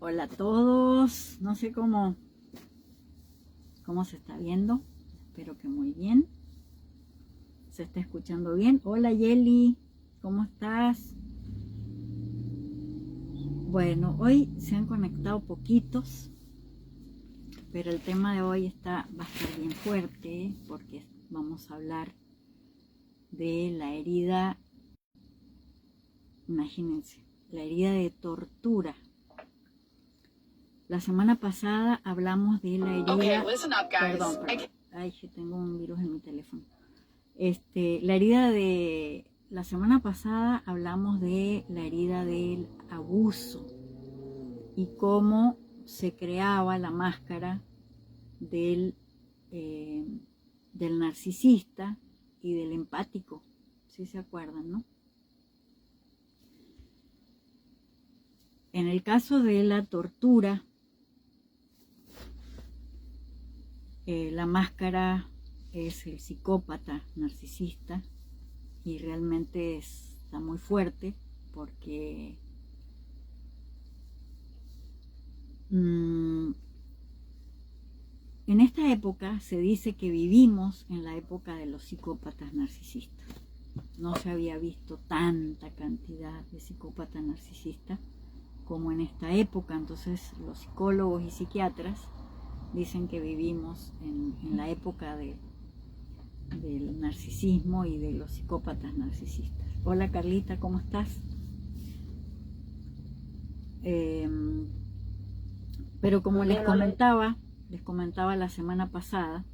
Hola a todos, no sé cómo se está viendo, espero que muy bien, se está escuchando bien. Hola Yeli, ¿cómo estás? Bueno, hoy se han conectado poquitos, pero el tema de hoy va a estar bien fuerte porque vamos a hablar de la herida, imagínense, la herida de tortura. La semana pasada hablamos de la herida... Perdón. Ay, que tengo un virus en mi teléfono. La herida de... La semana pasada hablamos de la herida del abuso y cómo se creaba la máscara del narcisista y del empático. ¿Sí se acuerdan, no? En el caso de la tortura, la máscara es el psicópata narcisista y realmente está muy fuerte porque en esta época se dice que vivimos en la época de los psicópatas narcisistas. No se había visto tanta cantidad de psicópatas narcisistas como en esta época. Entonces los psicólogos y psiquiatras dicen que vivimos en la época del narcisismo y de los psicópatas narcisistas. Hola Carlita, ¿cómo estás? Pero como les comentaba la semana pasada,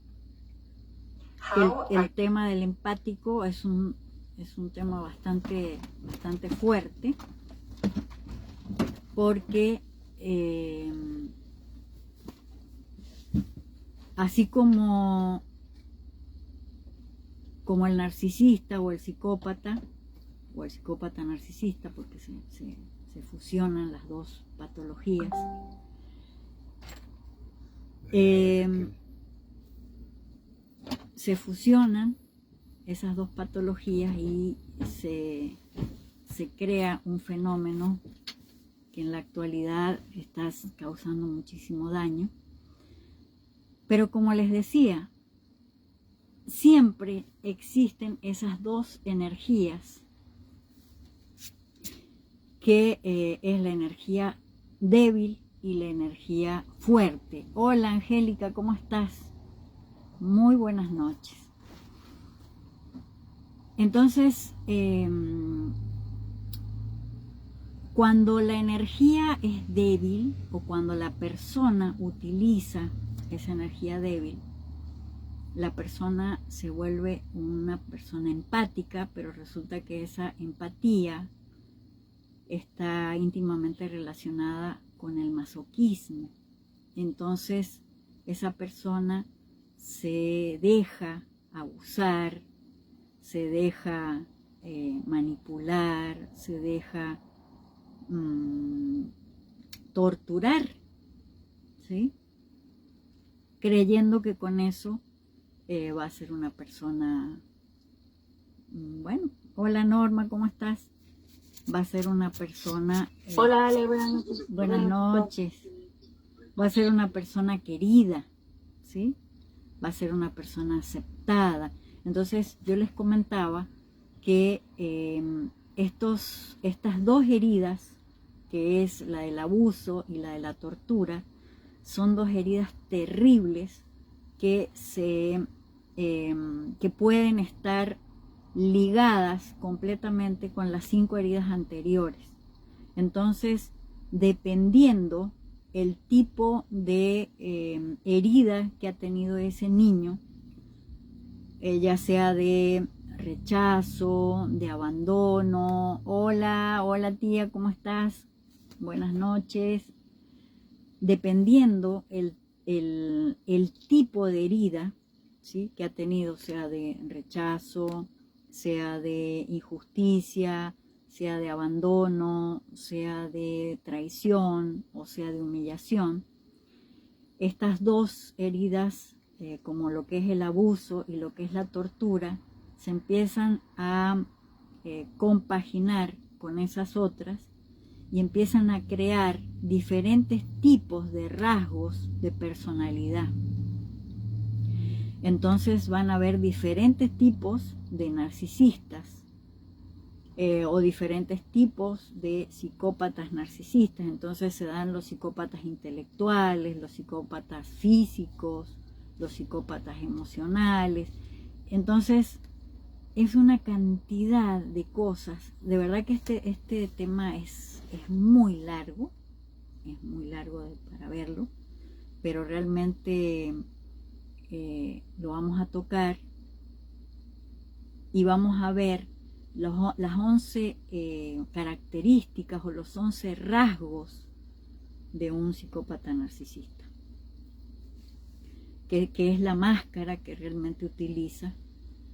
el tema del empático es un tema bastante fuerte, porque así como el narcisista o el psicópata narcisista, porque se fusionan las dos patologías, se fusionan esas dos patologías y se crea un fenómeno que en la actualidad está causando muchísimo daño. Pero como les decía, siempre existen esas dos energías, que es la energía débil y la energía fuerte. Hola Angélica, ¿cómo estás? Muy buenas noches. Entonces, cuando la energía es débil o cuando la persona utiliza esa energía débil, la persona se vuelve una persona empática, pero resulta que esa empatía está íntimamente relacionada con el masoquismo. Entonces esa persona se deja abusar, se deja manipular, se deja torturar, ¿sí? Creyendo que con eso va a ser una persona, bueno, hola Norma, ¿cómo estás? Va a ser una persona... Hola Ale, buenas noches. Buenas noches. Va a ser una persona querida, ¿sí? Va a ser una persona aceptada. Entonces yo les comentaba que estas dos heridas, que es la del abuso y la de la tortura, son dos heridas terribles que pueden estar ligadas completamente con las 5 heridas anteriores. Entonces, dependiendo el tipo de herida que ha tenido ese niño, ya sea de rechazo, de abandono. Hola tía, ¿cómo estás? Buenas noches. Dependiendo el tipo de herida, ¿sí?, que ha tenido, sea de rechazo, sea de injusticia, sea de abandono, sea de traición o sea de humillación, estas dos heridas, como lo que es el abuso y lo que es la tortura, se empiezan a compaginar con esas otras y empiezan a crear diferentes tipos de rasgos de personalidad. Entonces van a haber diferentes tipos de narcisistas o diferentes tipos de psicópatas narcisistas. Entonces se dan los psicópatas intelectuales, los psicópatas físicos, los psicópatas emocionales. Entonces es una cantidad de cosas. De verdad que este tema es muy largo para verlo, pero realmente lo vamos a tocar y vamos a ver las 11 características o los 11 rasgos de un psicópata narcisista, que es la máscara que realmente utiliza,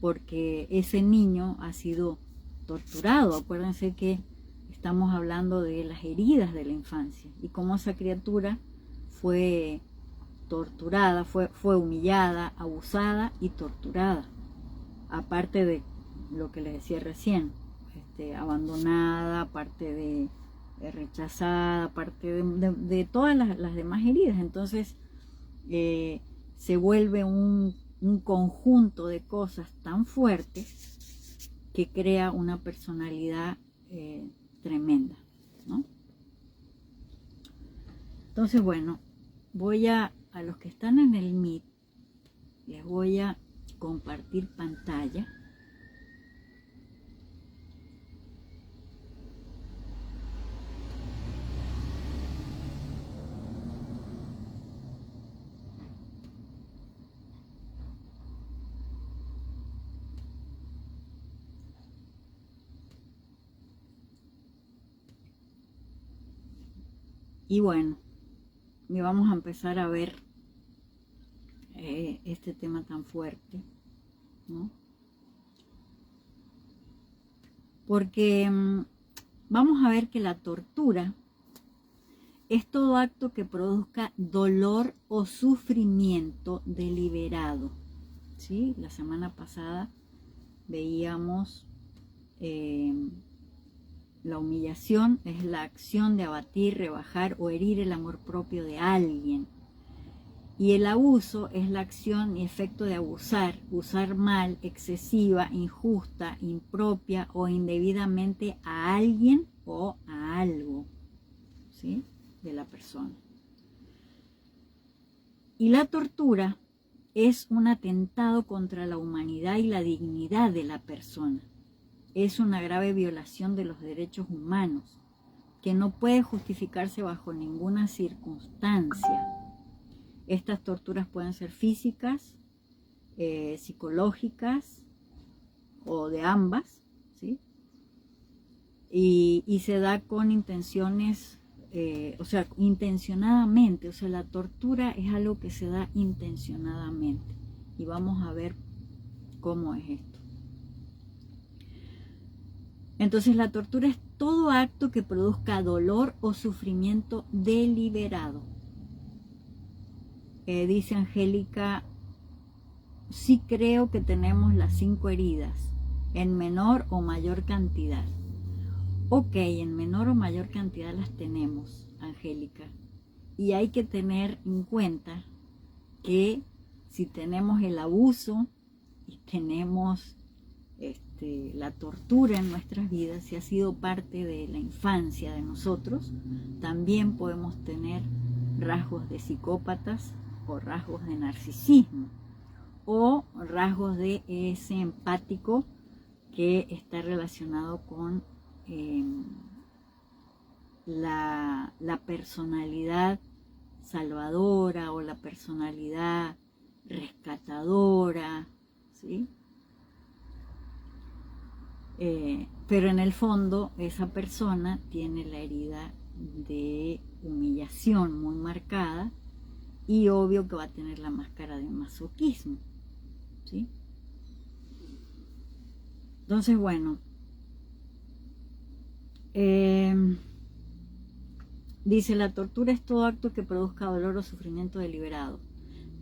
porque ese niño ha sido torturado. Acuérdense que estamos hablando de las heridas de la infancia y cómo esa criatura fue torturada, fue humillada, abusada y torturada. Aparte de lo que les decía recién, abandonada, aparte de rechazada, aparte de todas las demás heridas. Entonces se vuelve un conjunto de cosas tan fuertes que crea una personalidad tremenda, ¿no? Entonces, bueno, voy a los que están en el Meet, les voy a compartir pantalla. Y bueno, y vamos a empezar a ver este tema tan fuerte, ¿no? Porque vamos a ver que la tortura es todo acto que produzca dolor o sufrimiento deliberado, ¿sí? La semana pasada veíamos la humillación es la acción de abatir, rebajar o herir el amor propio de alguien. Y el abuso es la acción y efecto de abusar, usar mal, excesiva, injusta, impropia o indebidamente a alguien o a algo, ¿sí?, de la persona. Y la tortura es un atentado contra la humanidad y la dignidad de la persona. Es una grave violación de los derechos humanos que no puede justificarse bajo ninguna circunstancia. Estas torturas pueden ser físicas, psicológicas o de ambas, ¿sí? Y se da con intenciones, intencionadamente. O sea, la tortura es algo que se da intencionadamente. Y vamos a ver cómo es esto. Entonces la tortura es todo acto que produzca dolor o sufrimiento deliberado. Dice Angélica, sí creo que tenemos las 5 heridas, en menor o mayor cantidad. Ok, en menor o mayor cantidad las tenemos, Angélica. Y hay que tener en cuenta que si tenemos el abuso y tenemos la tortura en nuestras vidas, si ha sido parte de la infancia de nosotros, también podemos tener rasgos de psicópatas o rasgos de narcisismo o rasgos de ese empático que está relacionado con la personalidad salvadora o la personalidad rescatadora, ¿sí? Pero en el fondo esa persona tiene la herida de humillación muy marcada y obvio que va a tener la máscara de masoquismo, ¿sí? Entonces, bueno, dice, la tortura es todo acto que produzca dolor o sufrimiento deliberado.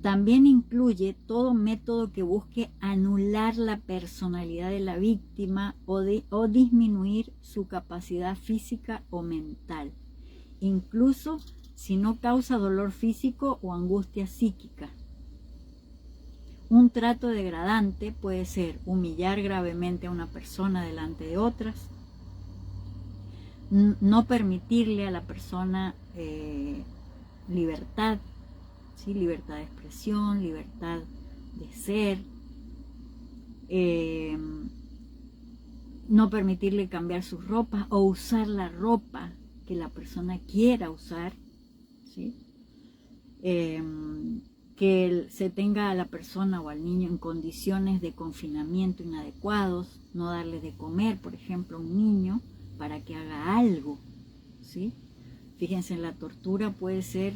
También incluye todo método que busque anular la personalidad de la víctima o disminuir su capacidad física o mental, incluso si no causa dolor físico o angustia psíquica. Un trato degradante puede ser humillar gravemente a una persona delante de otras, no permitirle a la persona libertad, ¿sí? Libertad de expresión, libertad de ser, no permitirle cambiar sus ropas o usar la ropa que la persona quiera usar, ¿sí? Que se tenga a la persona o al niño en condiciones de confinamiento inadecuados, no darle de comer, por ejemplo, a un niño para que haga algo, ¿sí? Fíjense, la tortura puede ser,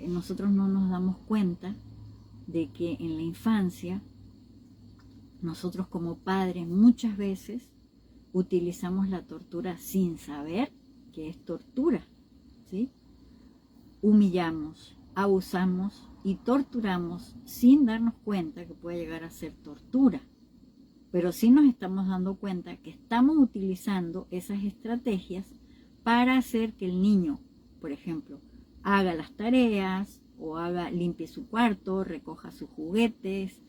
nosotros no nos damos cuenta de que en la infancia, nosotros como padres muchas veces utilizamos la tortura sin saber que es tortura, ¿sí? Humillamos, abusamos y torturamos sin darnos cuenta que puede llegar a ser tortura. Pero sí nos estamos dando cuenta que estamos utilizando esas estrategias para hacer que el niño, por ejemplo, haga las tareas o limpie su cuarto, recoja sus juguetes,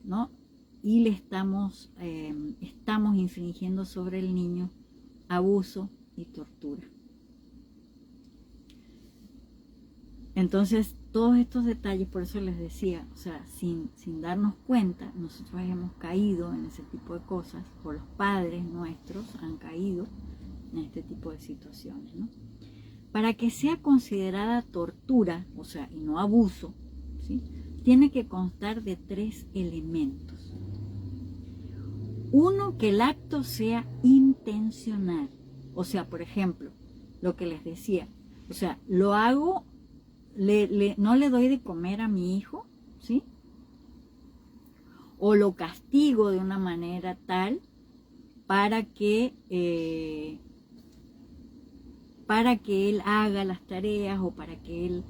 ¿no? Y le estamos infringiendo sobre el niño abuso y tortura. Entonces, todos estos detalles, por eso les decía, o sea, sin darnos cuenta, nosotros hemos caído en ese tipo de cosas, o los padres nuestros han caído en este tipo de situaciones, ¿no? Para que sea considerada tortura, o sea, y no abuso, ¿sí? Tiene que constar de 3 elementos. Uno, que el acto sea intencional, o sea, por ejemplo, lo que les decía, o sea, lo hago, no le doy de comer a mi hijo, ¿sí? O lo castigo de una manera tal para que él haga las tareas o para que él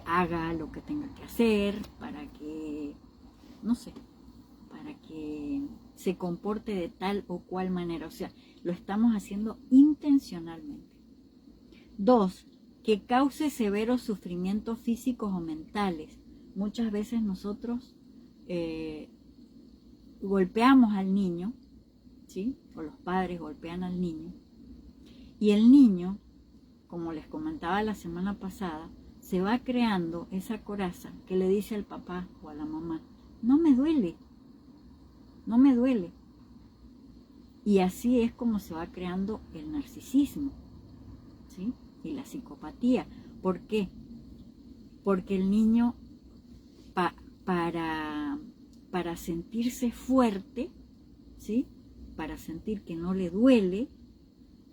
haga lo que tenga que hacer, para que, no sé, para que se comporte de tal o cual manera. O sea, lo estamos haciendo intencionalmente. 2, que cause severos sufrimientos físicos o mentales. Muchas veces nosotros golpeamos al niño, ¿sí? O los padres golpean al niño. Y el niño, como les comentaba la semana pasada, se va creando esa coraza que le dice al papá o a la mamá, no me duele, no me duele. Y así es como se va creando el narcisismo, ¿sí? Y la psicopatía. ¿Por qué? Porque el niño, para sentirse fuerte, ¿sí? Para sentir que no le duele,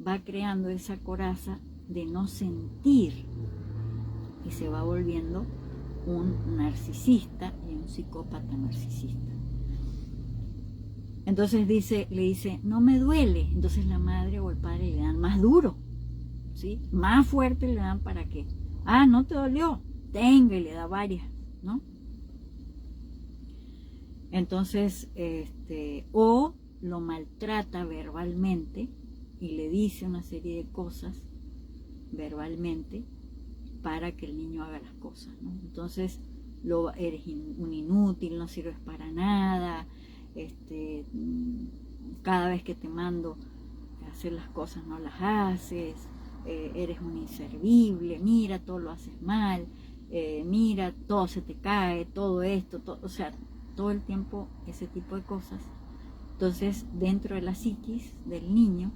va creando esa coraza de no sentir y se va volviendo un narcisista y un psicópata narcisista. Entonces le dice, no me duele. Entonces la madre o el padre le dan más duro, ¿sí? Más fuerte le dan para que, no te dolió, tenga, y le da varias, ¿no? Entonces, o lo maltrata verbalmente y le dice una serie de cosas verbalmente para que el niño haga las cosas, ¿no? Entonces, eres un inútil, no sirves para nada, cada vez que te mando a hacer las cosas no las haces, eres un inservible, mira, todo lo haces mal, mira, todo se te cae, todo esto, o sea, todo el tiempo ese tipo de cosas. Entonces, dentro de la psiquis del niño,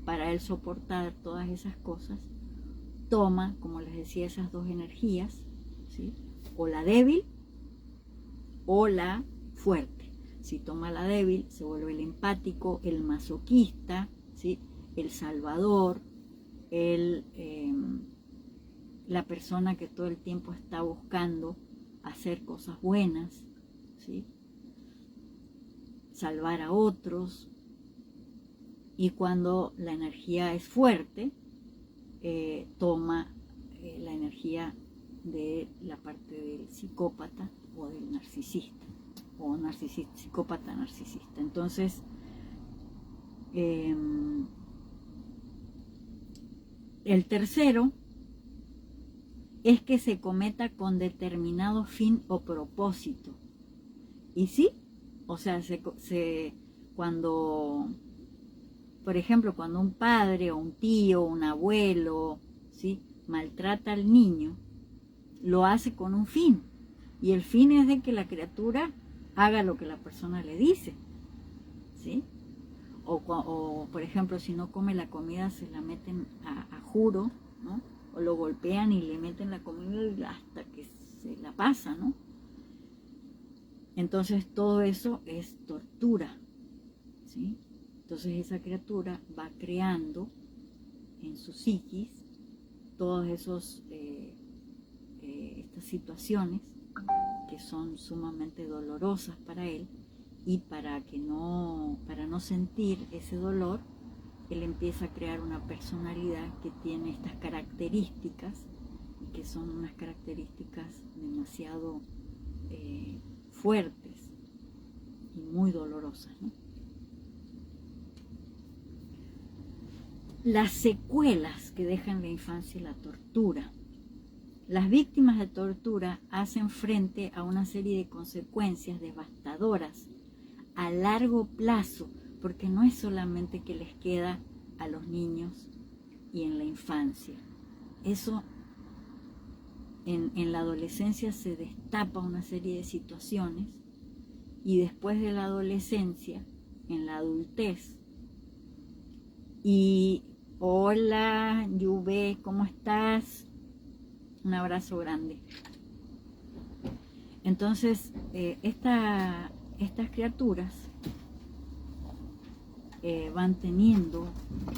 para él soportar todas esas cosas, toma, como les decía, esas 2 energías, ¿sí? O la débil o la fuerte. Si toma la débil, se vuelve el empático, el masoquista, ¿sí? El salvador, la persona que todo el tiempo está buscando hacer cosas buenas, ¿sí? Salvar a otros. Y cuando la energía es fuerte, toma la energía de la parte del psicópata o del narcisista, o psicópata narcisista. Entonces, el tercero es que se cometa con determinado fin o propósito. Y sí, o sea, cuando, por ejemplo, cuando un padre o un tío, un abuelo, ¿sí?, maltrata al niño, lo hace con un fin. Y el fin es de que la criatura haga lo que la persona le dice, ¿sí? O por ejemplo, si no come la comida, se la meten a juro, ¿no? O lo golpean y le meten la comida hasta que se la pasa, ¿no? Entonces todo eso es tortura, ¿sí? Entonces esa criatura va creando en su psiquis todas estas situaciones que son sumamente dolorosas para él, y para no sentir ese dolor, él empieza a crear una personalidad que tiene estas características, y que son unas características demasiado fuertes y muy dolorosas, ¿no? Las secuelas que deja en la infancia la tortura. Las víctimas de tortura hacen frente a una serie de consecuencias devastadoras a largo plazo, porque no es solamente que les queda a los niños y en la infancia. Eso en la adolescencia se destapa una serie de situaciones, y después de la adolescencia, en la adultez. Y hola, Yuve, ¿cómo estás? Un abrazo grande. Entonces, estas criaturas van teniendo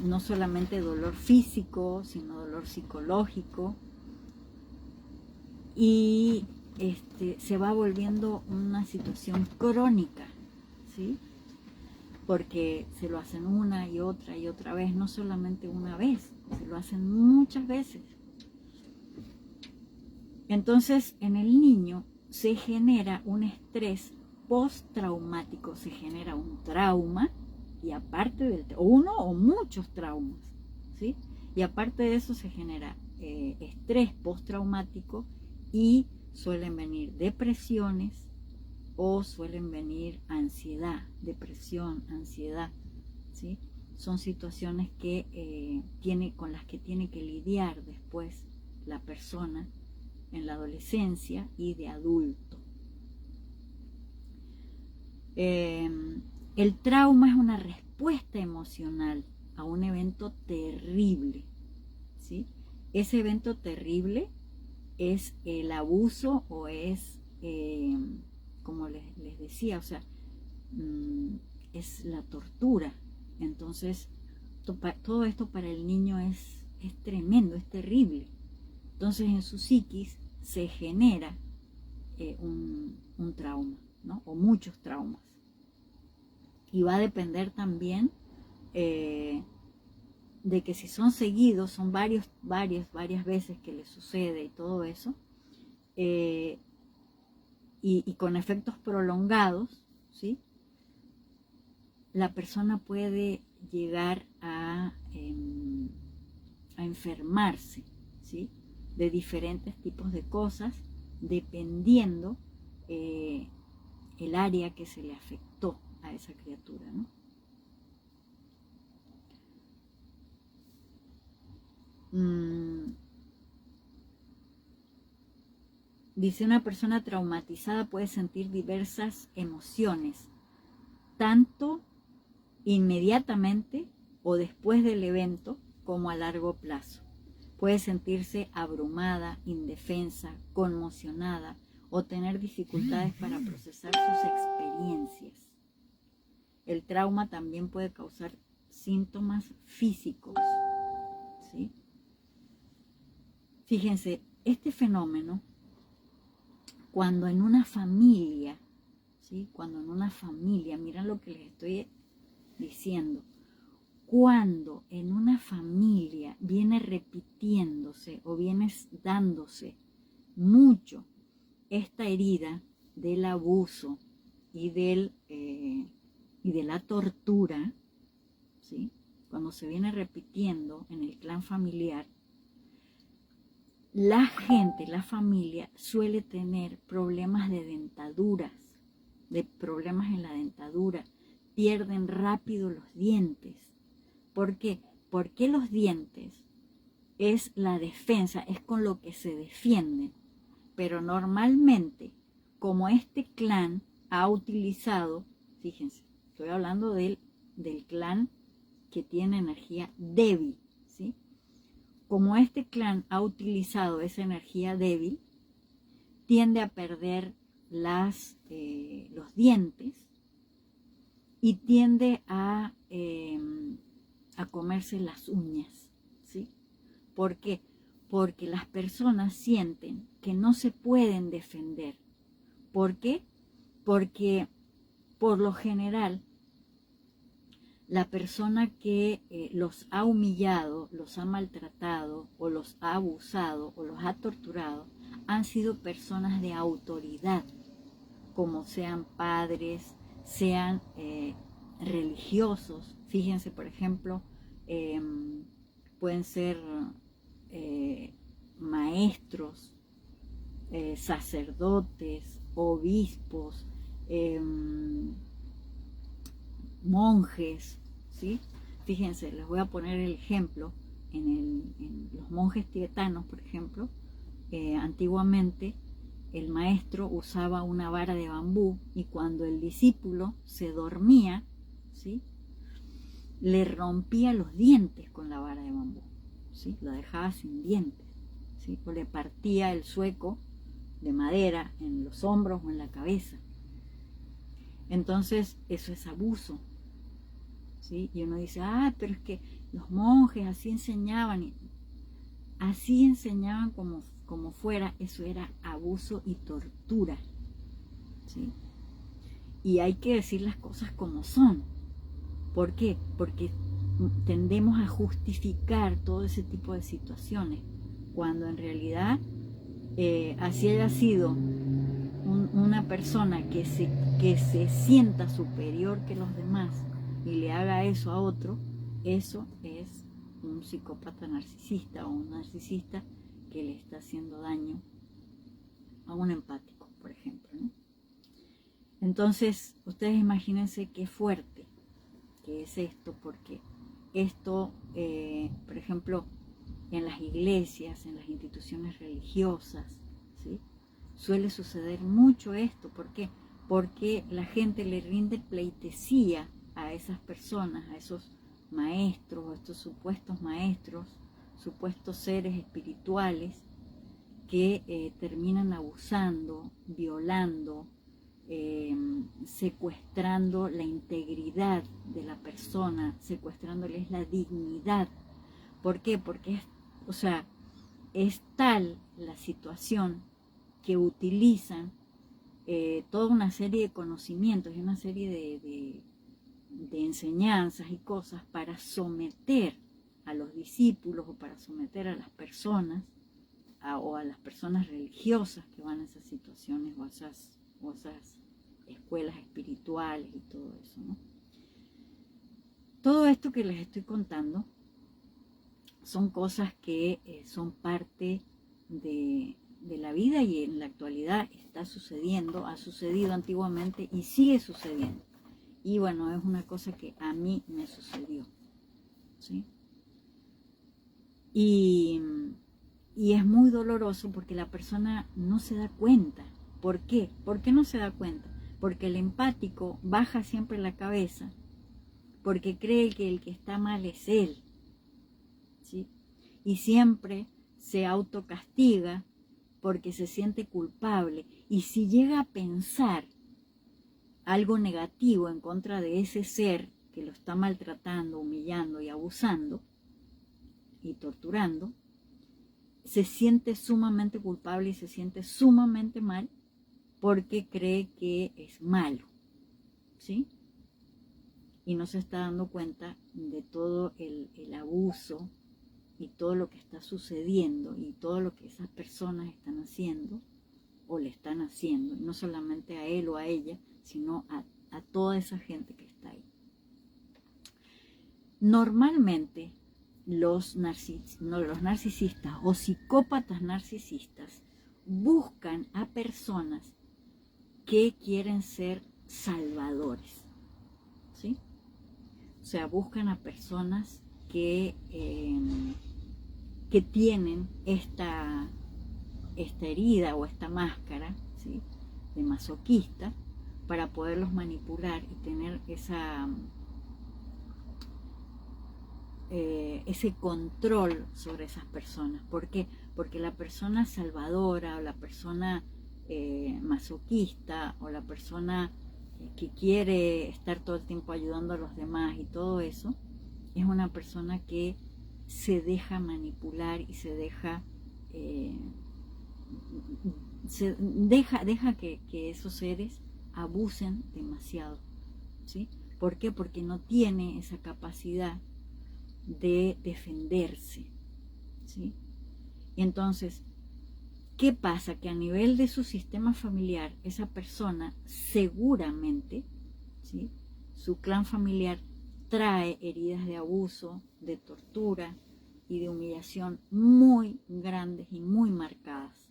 no solamente dolor físico, sino dolor psicológico, y se va volviendo una situación crónica, ¿sí? Porque se lo hacen una y otra vez, no solamente una vez, se lo hacen muchas veces. Entonces, en el niño se genera un estrés postraumático, se genera un trauma, y aparte del uno o muchos traumas, ¿sí? Y aparte de eso se genera estrés postraumático, y suelen venir depresiones, o suelen venir ansiedad, depresión, ansiedad, ¿sí? Son situaciones que con las que tiene que lidiar después la persona en la adolescencia y de adulto. El trauma es una respuesta emocional a un evento terrible, ¿sí? Ese evento terrible es el abuso, o es, como les decía, o sea, es la tortura. Entonces, todo esto para el niño es tremendo, es terrible. Entonces, en su psiquis se genera un trauma, ¿no? O muchos traumas. Y va a depender también de que si son seguidos, son varias veces que le sucede y todo eso, y con efectos prolongados, ¿sí? La persona puede llegar a enfermarse, ¿sí?, de diferentes tipos de cosas, dependiendo el área que se le afectó a esa criatura, ¿no? Dice, una persona traumatizada puede sentir diversas emociones, tanto inmediatamente o después del evento, como a largo plazo. Puede sentirse abrumada, indefensa, conmocionada, o tener dificultades para procesar sus experiencias. El trauma también puede causar síntomas físicos, ¿sí? Fíjense, este fenómeno, cuando en una familia, ¿sí?, cuando en una familia, miren lo que les estoy diciendo, cuando en una familia viene repitiéndose o viene dándose mucho esta herida del abuso y de la tortura, ¿sí? Cuando se viene repitiendo en el clan familiar, la gente, la familia suele tener problemas de dentaduras, de problemas en la dentadura, pierden rápido los dientes. ¿Por qué? Porque los dientes es la defensa, es con lo que se defienden. Pero normalmente, como este clan ha utilizado, fíjense, estoy hablando del clan que tiene energía débil, ¿sí? Como este clan ha utilizado esa energía débil, tiende a perder los dientes y tiende a comerse las uñas, ¿sí? ¿Por qué? Porque las personas sienten que no se pueden defender. ¿Por qué? Porque por lo general la persona que los ha humillado, los ha maltratado o los ha abusado o los ha torturado han sido personas de autoridad, como sean padres, sean religiosos. Fíjense, por ejemplo, pueden ser maestros, sacerdotes, obispos, monjes, ¿sí? Fíjense, les voy a poner el ejemplo en los monjes tibetanos, por ejemplo. Antiguamente el maestro usaba una vara de bambú y cuando el discípulo se dormía, ¿sí?, le rompía los dientes con la vara de bambú, ¿sí? Lo dejaba sin dientes, ¿sí? O le partía el zueco de madera en los hombros o en la cabeza. Entonces eso es abuso, ¿sí? Y uno dice, pero es que los monjes así enseñaban, como fuera. Eso era abuso y tortura, ¿sí? Y hay que decir las cosas como son. ¿Por qué? Porque tendemos a justificar todo ese tipo de situaciones, cuando en realidad así haya sido una persona que se sienta superior que los demás y le haga eso a otro, eso es un psicópata narcisista o un narcisista que le está haciendo daño a un empático, por ejemplo, ¿no? Entonces, ustedes imagínense qué fuerte que es esto, porque esto, por ejemplo, en las iglesias, en las instituciones religiosas, ¿sí?, suele suceder mucho esto. ¿Por qué? Porque la gente le rinde pleitesía a esas personas, a esos maestros, o estos supuestos maestros, supuestos seres espirituales que terminan abusando, violando, secuestrando la integridad de la persona, secuestrándoles la dignidad. ¿Por qué? Porque es tal la situación que utilizan toda una serie de conocimientos y una serie de enseñanzas y cosas para someter a los discípulos o para someter a las personas o a las personas religiosas que van a esas situaciones o a esas escuelas espirituales y todo eso, ¿no? Todo esto que les estoy contando son cosas que son parte de la vida y en la actualidad está sucediendo, ha sucedido antiguamente y sigue sucediendo. Y bueno, es una cosa que a mí me sucedió, ¿sí? Y es muy doloroso porque la persona no se da cuenta. ¿Por qué? ¿Por qué no se da cuenta? Porque el empático baja siempre la cabeza, porque cree que el que está mal es él, ¿sí? Y siempre se autocastiga porque se siente culpable. Y si llega a pensar algo negativo en contra de ese ser que lo está maltratando, humillando y abusando y torturando, se siente sumamente culpable y se siente sumamente mal porque cree que es malo, ¿sí? Y no se está dando cuenta de todo el abuso y todo lo que está sucediendo y todo lo que esas personas están haciendo o le están haciendo, no solamente a él o a ella, sino a toda esa gente que está ahí. Normalmente los narcisistas o psicópatas narcisistas buscan a personas que quieren ser salvadores, ¿sí? O sea, buscan a personas que tienen esta herida o esta máscara, ¿sí?, de masoquista, para poderlos manipular y tener ese control sobre esas personas. ¿Por qué? Porque la persona salvadora o la persona masoquista o la persona que quiere estar todo el tiempo ayudando a los demás y todo eso, es una persona que se deja manipular y se deja que esos seres abusen demasiado, ¿sí? ¿Por qué? Porque no tiene esa capacidad de defenderse, ¿sí? Y entonces, ¿qué pasa? Que a nivel de su sistema familiar, esa persona seguramente, ¿sí?, su clan familiar trae heridas de abuso, de tortura y de humillación muy grandes y muy marcadas.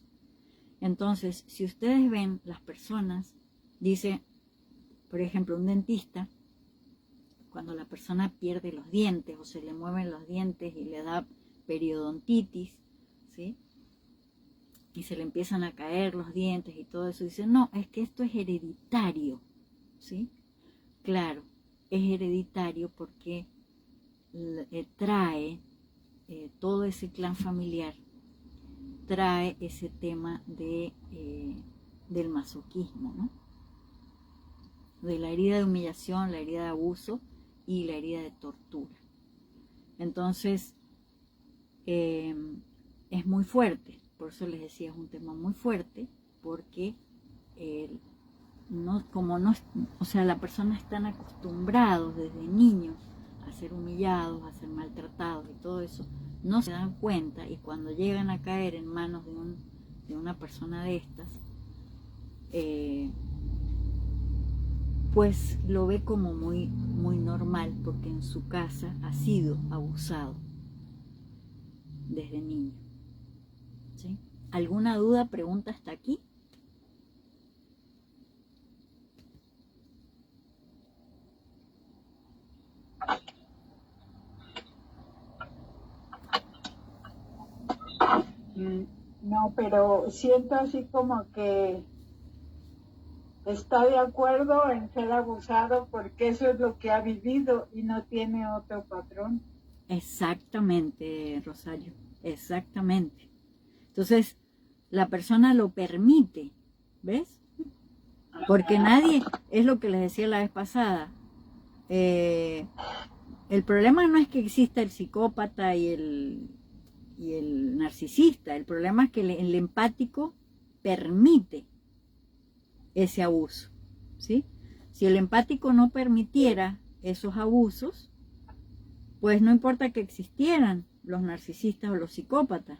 Entonces, si ustedes ven las personas, dice, por ejemplo, un dentista, cuando la persona pierde los dientes o se le mueven los dientes y le da periodontitis, ¿sí?, y se le empiezan a caer los dientes y todo eso, dice, no, es que esto es hereditario, ¿sí? Claro, es hereditario porque trae todo ese clan familiar, trae ese tema del masoquismo, ¿no? De la herida de humillación, la herida de abuso y la herida de tortura. Entonces, es muy fuerte, por eso les decía, es un tema muy fuerte, porque o sea, la persona están acostumbrados desde niños a ser humillados, a ser maltratados y todo eso, no se dan cuenta, y cuando llegan a caer en manos de una persona de estas, pues lo ve como muy, muy normal, porque en su casa ha sido abusado desde niño, ¿sí? ¿Alguna duda, pregunta hasta aquí? No, pero siento así como que está de acuerdo en ser abusado porque eso es lo que ha vivido y no tiene otro patrón. Exactamente, Rosario, exactamente. Entonces, la persona lo permite, ¿ves? Porque nadie, es lo que les decía la vez pasada, el problema no es que exista el psicópata y el narcisista, el problema es que el empático permite ese abuso, ¿sí? Si el empático no permitiera esos abusos, pues no importa que existieran los narcisistas o los psicópatas.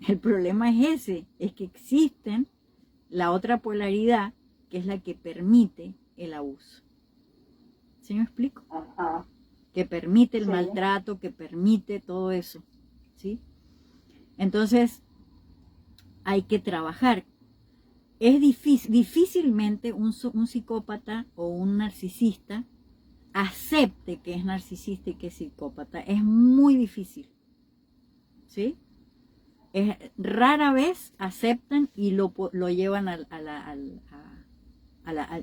El problema es ese, es que existen la otra polaridad, que es la que permite el abuso. ¿Sí me explico? Ajá. Que permite el Sí. maltrato, que permite todo eso, ¿sí? Entonces, hay que trabajar. Es difícilmente un psicópata o un narcisista acepte que es narcisista y que es psicópata. Es muy difícil, ¿sí? Rara vez aceptan y lo llevan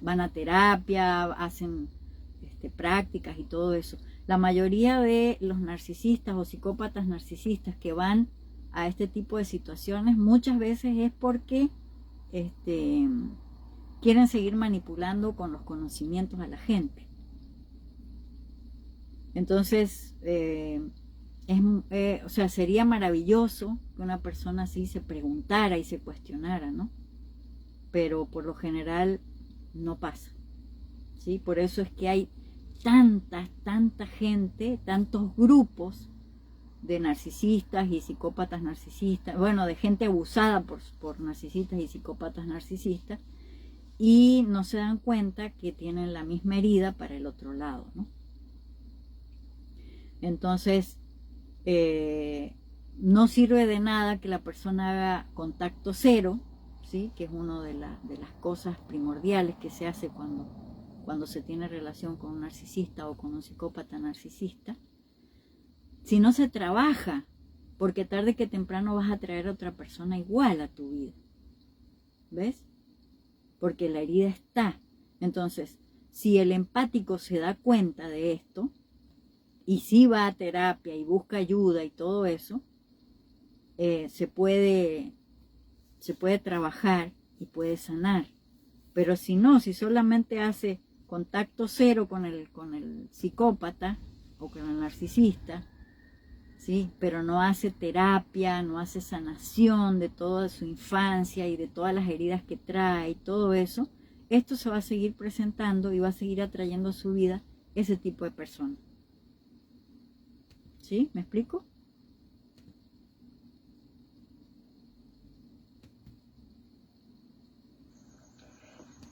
van a terapia, hacen prácticas y todo eso. La mayoría de los narcisistas o psicópatas narcisistas que van a este tipo de situaciones muchas veces es porque quieren seguir manipulando con los conocimientos a la gente. Entonces, o sea, sería maravilloso que una persona así se preguntara y se cuestionara, ¿no? Pero por lo general no pasa, ¿sí? Por eso es que hay tanta gente, tantos grupos de narcisistas y psicópatas narcisistas, bueno, de gente abusada por narcisistas y psicópatas narcisistas, y no se dan cuenta que tienen la misma herida para el otro lado, ¿no? Entonces, no sirve de nada que la persona haga contacto cero, ¿sí? Que es una de las cosas primordiales que se hace cuando se tiene relación con un narcisista o con un psicópata narcisista. Si no se trabaja, porque tarde que temprano vas a traer a otra persona igual a tu vida, ¿ves? Porque la herida está. Entonces, si el empático se da cuenta de esto, y si va a terapia y busca ayuda y todo eso, se puede trabajar y puede sanar. Pero si no, si solamente hace contacto cero con el psicópata o con el narcisista, ¿sí? Pero no hace terapia, no hace sanación de toda su infancia y de todas las heridas que trae y todo eso, esto se va a seguir presentando y va a seguir atrayendo a su vida ese tipo de personas. ¿Sí? ¿Me explico?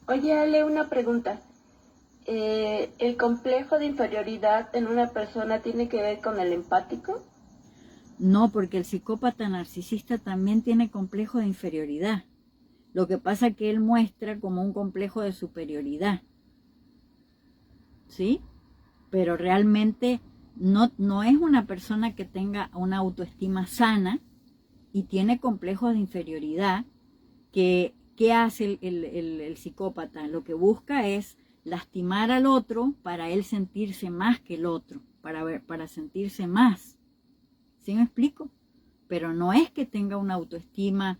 Oye, Ale, una pregunta. ¿El complejo de inferioridad en una persona tiene que ver con el empático? No, porque el psicópata narcisista también tiene complejo de inferioridad. Lo que pasa es que él muestra como un complejo de superioridad. ¿Sí? Pero realmente no es una persona que tenga una autoestima sana y tiene complejos de inferioridad. ¿Qué hace el psicópata? Lo que busca es lastimar al otro para él sentirse más que el otro, para sentirse más. ¿Sí me explico? Pero no es que tenga una autoestima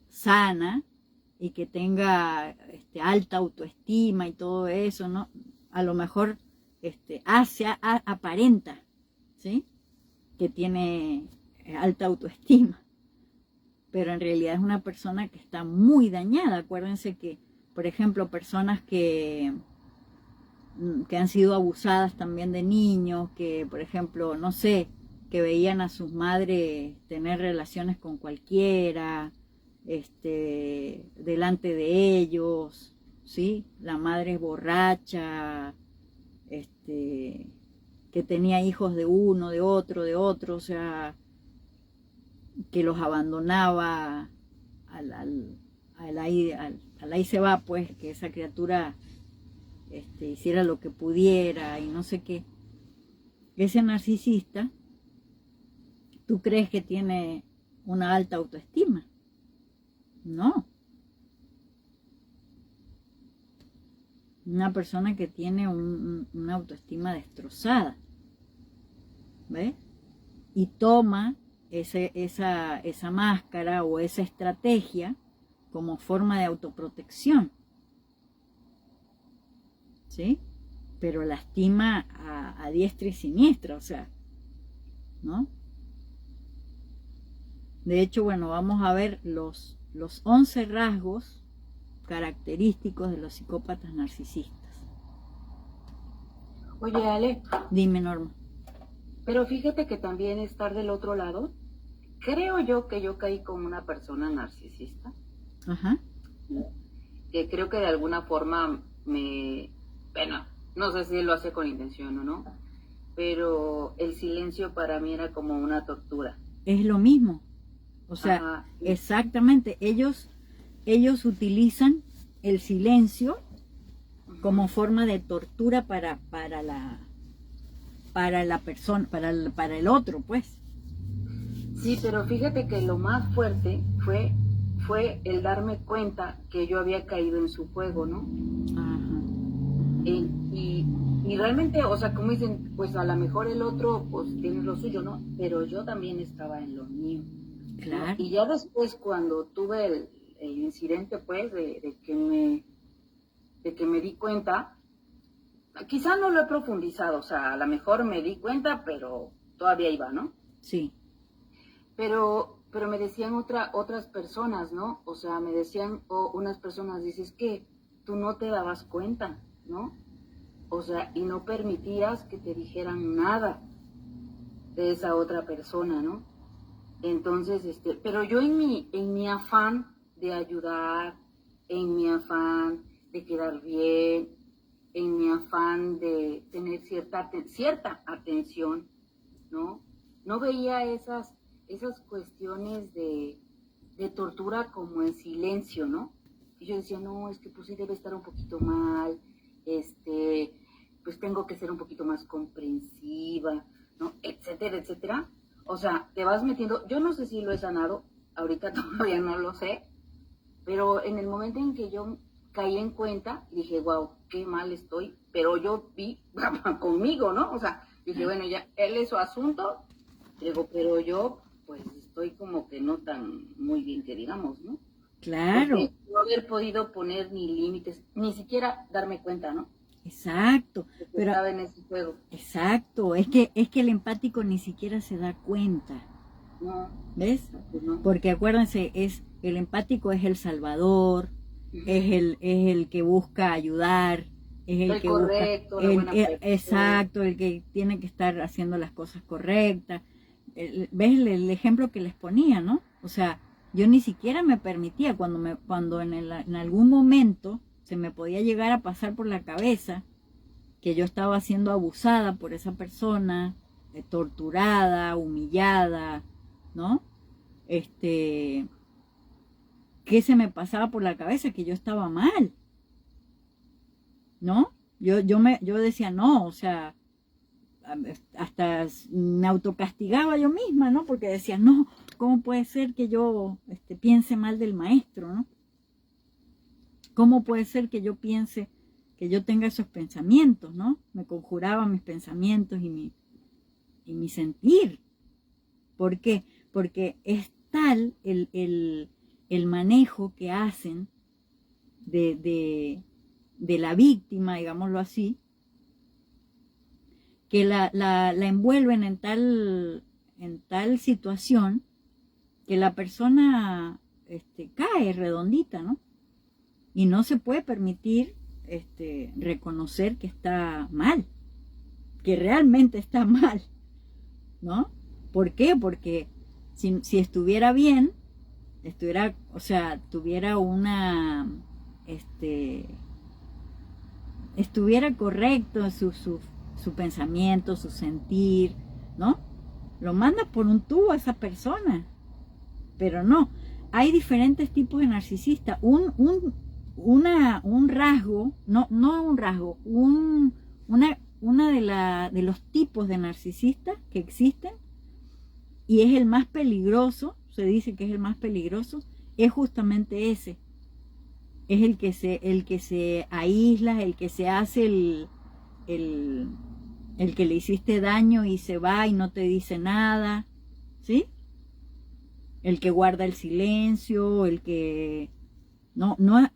sana y que tenga alta autoestima y todo eso, ¿no? A lo mejor aparenta, ¿sí? Que tiene alta autoestima, pero en realidad es una persona que está muy dañada. Acuérdense que, por ejemplo, personas que han sido abusadas también de niños, que, por ejemplo, no sé, que veían a sus madres tener relaciones con cualquiera, delante de ellos, ¿sí? La madre es borracha, que tenía hijos de uno, de otro, o sea, que los abandonaba al ahí se va, pues, que esa criatura hiciera lo que pudiera y no sé qué. Ese narcisista, ¿tú crees que tiene una alta autoestima? No. Una persona que tiene una autoestima destrozada, ¿ves? Y toma esa máscara o esa estrategia como forma de autoprotección, ¿sí? Pero lastima a diestra y siniestra, o sea, ¿no? De hecho, bueno, vamos a ver los 11 rasgos característicos de los psicópatas narcisistas. Oye, Ale. Dime, Norma. Pero fíjate que también estar del otro lado, creo yo que yo caí con una persona narcisista. Ajá. Que creo que de alguna forma bueno, no sé si lo hace con intención o no, pero el silencio para mí era como una tortura. Es lo mismo. O sea, ajá, exactamente. Ellos utilizan el silencio como forma de tortura para la persona, para el otro, pues. Sí, pero fíjate que lo más fuerte fue el darme cuenta que yo había caído en su juego, ¿no? Ajá. Y realmente, o sea, como dicen, pues a lo mejor el otro pues tiene lo suyo, ¿no? Pero yo también estaba en lo mío. Claro. ¿No? Y ya después cuando tuve el incidente, pues, de que me di cuenta, quizá no lo he profundizado, o sea, a lo mejor me di cuenta, pero todavía iba, ¿no? Sí. Pero me decían otras personas, ¿no? O sea, me decían unas personas, dices que tú no te dabas cuenta, ¿no? O sea, y no permitías que te dijeran nada. de esa otra persona, ¿no? Entonces, pero yo en mi afán de ayudar, en mi afán de quedar bien, en mi afán de tener cierta atención, ¿no? No veía esas cuestiones de tortura como en silencio, ¿no? Y yo decía, no, es que pues sí debe estar un poquito mal, pues tengo que ser un poquito más comprensiva, ¿no? Etcétera, etcétera. O sea, te vas metiendo, yo no sé si lo he sanado, ahorita todavía no lo sé, pero en el momento en que yo caí en cuenta, dije, wow, qué mal estoy, pero yo vi conmigo, ¿no? O sea, dije, bueno, ya, él es su asunto, digo, pero yo, pues, estoy como que no tan muy bien que digamos, ¿no? Claro. Porque no haber podido poner ni límites, ni siquiera darme cuenta, ¿no? Exacto. Que Pero estaba en ese juego. exacto, es que el empático ni siquiera se da cuenta. No. ¿Ves? Pues no. Porque acuérdense, el empático es el salvador, es el que busca ayudar, es el que correcto, busca, la buena persona. exacto, el que tiene que estar haciendo las cosas correctas. ¿Ves el ejemplo que les ponía, no? O sea, yo ni siquiera me permitía cuando en algún momento se me podía llegar a pasar por la cabeza que yo estaba siendo abusada por esa persona, torturada, humillada, ¿no? ¿Qué se me pasaba por la cabeza? Que yo estaba mal, ¿no? Yo decía, no, o sea, hasta me autocastigaba yo misma, ¿no? Porque decía, no, ¿cómo puede ser que yo piense mal del maestro, ¿no? ¿Cómo puede ser que yo piense, que yo tenga esos pensamientos, ¿no? Me conjuraba mis pensamientos y mi sentir. ¿Por qué? Porque es tal el manejo que hacen de la víctima, digámoslo así, que la envuelven en tal situación que la persona cae redondita, ¿no? Y no se puede permitir reconocer que está mal, que realmente está mal, ¿no? ¿Por qué? Porque si estuviera bien, tuviera estuviera correcto su pensamiento, su sentir, ¿no? Lo manda por un tubo a esa persona, pero no. Hay diferentes tipos de narcisistas. Un rasgo, no un rasgo, una de los tipos de narcisistas que existen, y es el más peligroso, se dice que es el más peligroso, es justamente ese. Es el que se aísla, el que se hace el que le hiciste daño y se va y no te dice nada, ¿sí? El que guarda el silencio, el que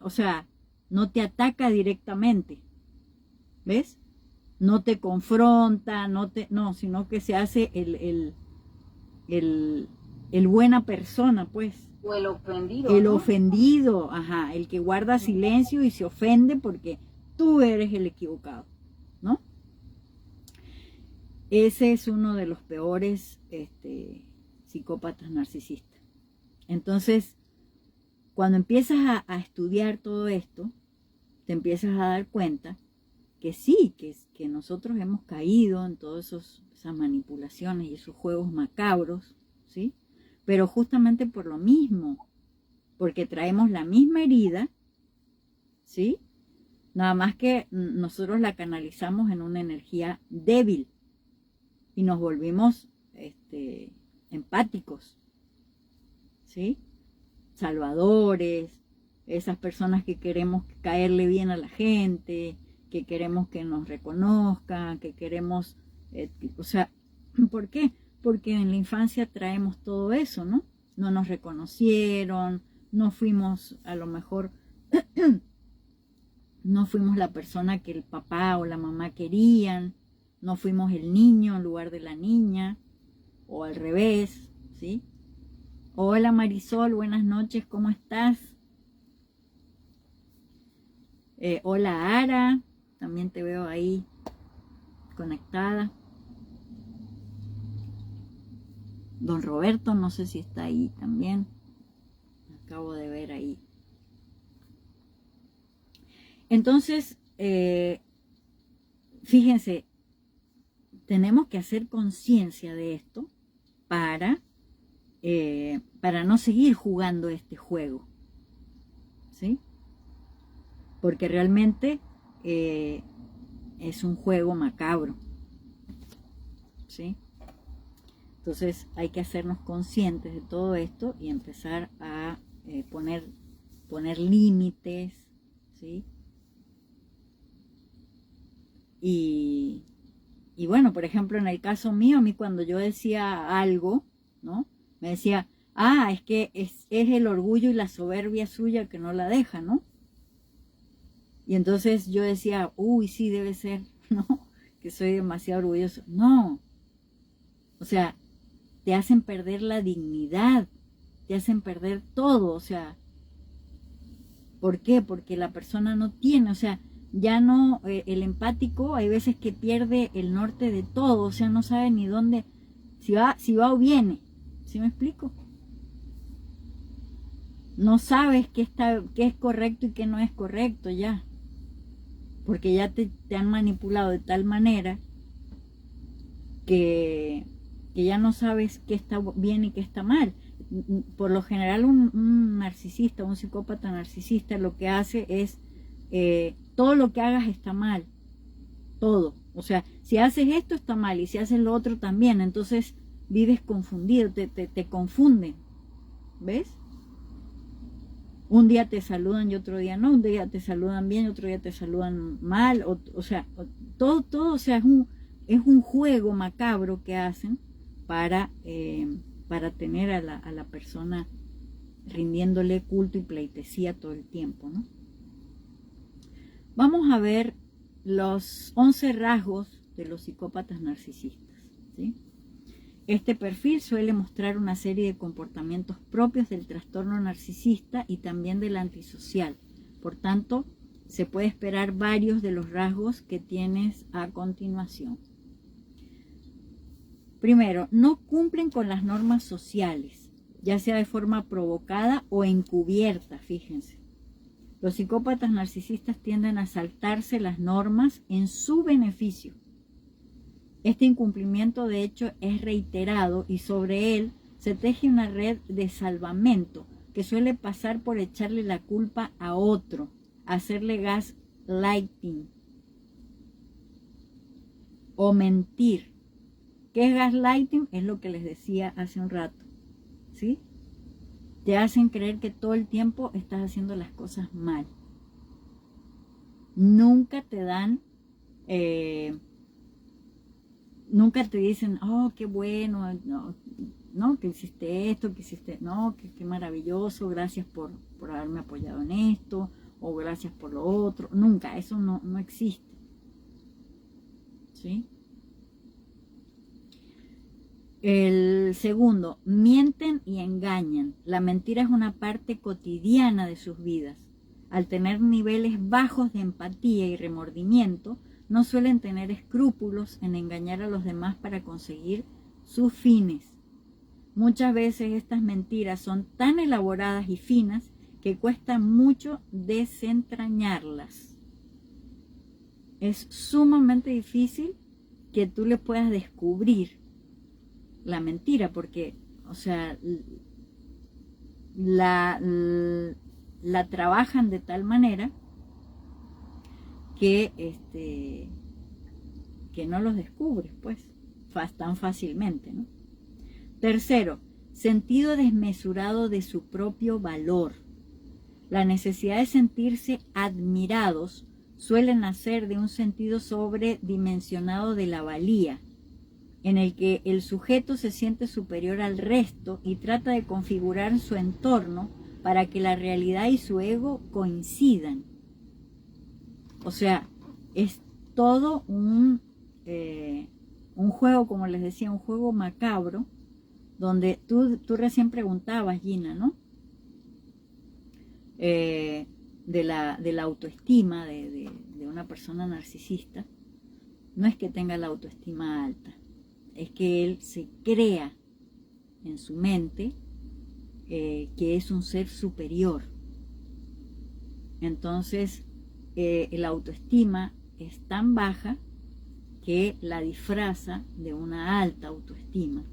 o sea, no te ataca directamente, ¿ves? No te confronta, sino que se hace el buena persona, pues. O el ofendido. El ¿no? ofendido, ajá, el que guarda silencio y se ofende porque tú eres el equivocado, ¿no? Ese es uno de los peores psicópatas narcisistas. Entonces, cuando empiezas a estudiar todo esto, te empiezas a dar cuenta que sí, que nosotros hemos caído en todas esas manipulaciones y esos juegos macabros, ¿sí? Pero justamente por lo mismo, porque traemos la misma herida, ¿sí? Nada más que nosotros la canalizamos en una energía débil y nos volvimos empáticos, ¿sí? Salvadores, esas personas que queremos caerle bien a la gente, que queremos que nos reconozcan, que queremos, o sea, ¿por qué? Porque en la infancia traemos todo eso, ¿no? No nos reconocieron, no fuimos, a lo mejor, no fuimos la persona que el papá o la mamá querían, no fuimos el niño en lugar de la niña, o al revés, ¿sí? Hola Marisol, buenas noches, ¿cómo estás? Hola Ara, también te veo ahí conectada. Don Roberto, no sé si está ahí también. Acabo de ver ahí. Entonces, fíjense, tenemos que hacer conciencia de esto para no seguir jugando este juego, ¿sí? Porque realmente es un juego macabro, ¿sí? Entonces hay que hacernos conscientes de todo esto y empezar a poner límites, ¿sí? Y bueno, por ejemplo, en el caso mío, a mí cuando yo decía algo, ¿no? Me decía, es que es el orgullo y la soberbia suya que no la deja, ¿no? Y entonces yo decía, uy, sí, debe ser, ¿no? Que soy demasiado orgulloso. No, o sea, te hacen perder la dignidad, te hacen perder todo, o sea, ¿por qué? Porque la persona no tiene, o sea, ya no, el empático hay veces que pierde el norte de todo, o sea, no sabe ni dónde, si va o viene, ¿sí me explico? No sabes qué es correcto y qué no es correcto ya, porque ya te han manipulado de tal manera que ya no sabes qué está bien y qué está mal. Por lo general un narcisista, un psicópata narcisista lo que hace es todo lo que hagas está mal, todo, o sea, si haces esto está mal y si haces lo otro también, entonces vives confundido, te confunden, ¿ves? Un día te saludan y otro día no, un día te saludan bien y otro día te saludan mal, o sea, todo, o sea, es un juego macabro que hacen para tener a la persona rindiéndole culto y pleitesía todo el tiempo, ¿no? Vamos a ver los 11 rasgos de los psicópatas narcisistas, ¿sí? Este perfil suele mostrar una serie de comportamientos propios del trastorno narcisista y también del antisocial. Por tanto, se puede esperar varios de los rasgos que tienes a continuación. Primero, no cumplen con las normas sociales, ya sea de forma provocada o encubierta, fíjense. Los psicópatas narcisistas tienden a saltarse las normas en su beneficio. Este incumplimiento, de hecho, es reiterado y sobre él se teje una red de salvamento que suele pasar por echarle la culpa a otro, hacerle gaslighting o mentir. ¿Qué es gaslighting? Es lo que les decía hace un rato, ¿sí? Te hacen creer que todo el tiempo estás haciendo las cosas mal. Nunca te dan, nunca te dicen, oh, qué bueno, no, que hiciste esto, que hiciste, no, qué maravilloso, gracias por haberme apoyado en esto, o gracias por lo otro. Nunca, eso no existe. ¿Sí? El segundo, mienten y engañan. La mentira es una parte cotidiana de sus vidas. Al tener niveles bajos de empatía y remordimiento, no suelen tener escrúpulos en engañar a los demás para conseguir sus fines. Muchas veces estas mentiras son tan elaboradas y finas que cuesta mucho desentrañarlas. Es sumamente difícil que tú le puedas descubrir la mentira, porque, o sea, la trabajan de tal manera que no los descubres, pues, tan fácilmente, ¿no? Tercero, sentido desmesurado de su propio valor. La necesidad de sentirse admirados suele nacer de un sentido sobredimensionado de la valía, en el que el sujeto se siente superior al resto y trata de configurar su entorno para que la realidad y su ego coincidan. O sea, es todo un juego, como les decía, un juego macabro, donde tú recién preguntabas, Gina, ¿no? De la autoestima de una persona narcisista. No es que tenga la autoestima alta, es que él se crea en su mente que es un ser superior. Entonces, la autoestima es tan baja que la disfraza de una alta autoestima.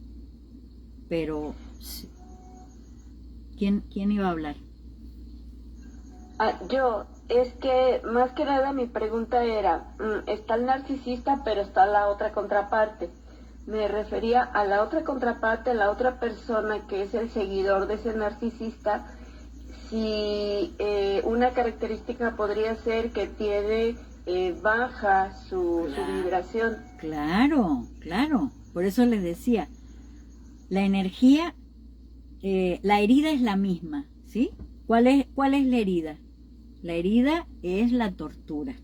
Pero, ¿quién iba a hablar? Yo, es que más que nada mi pregunta era, está el narcisista, pero está la otra contraparte. Me refería a la otra contraparte, a la otra persona que es el seguidor de ese narcisista, si una característica podría ser que tiene baja su vibración. Claro, por eso les decía, la energía, la herida es la misma, ¿sí? ¿Cuál es la herida? La herida es la tortura,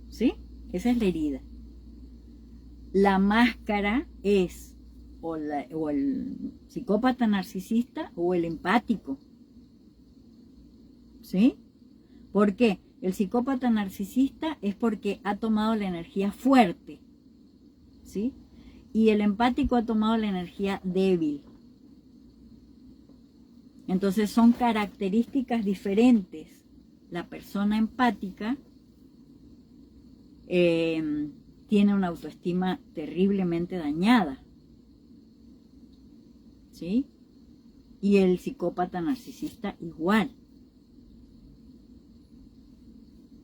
¿sí? Esa es la herida. La máscara es o el psicópata narcisista o el empático, ¿sí? ¿Por qué? El psicópata narcisista es porque ha tomado la energía fuerte, ¿sí? Y el empático ha tomado la energía débil. Entonces son características diferentes. La persona empática tiene una autoestima terriblemente dañada, ¿sí? Y el psicópata narcisista igual.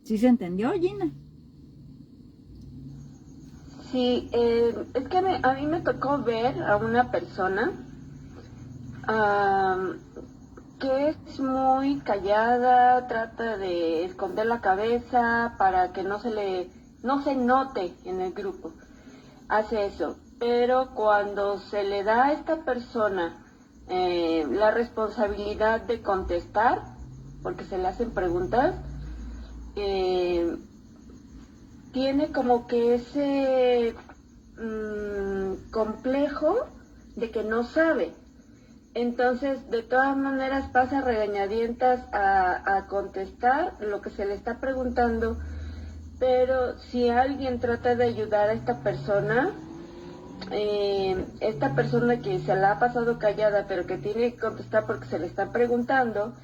¿Sí se entendió, Gina? Sí, es que a mí me tocó ver a una persona que es muy callada, trata de esconder la cabeza para que no se note en el grupo. Hace eso, pero cuando se le da a esta persona la responsabilidad de contestar, porque se le hacen preguntas, tiene como que ese complejo de que no sabe. Entonces, de todas maneras, pasa regañadientas a contestar lo que se le está preguntando, pero si alguien trata de ayudar a esta persona que se la ha pasado callada, pero que tiene que contestar porque se le está preguntando,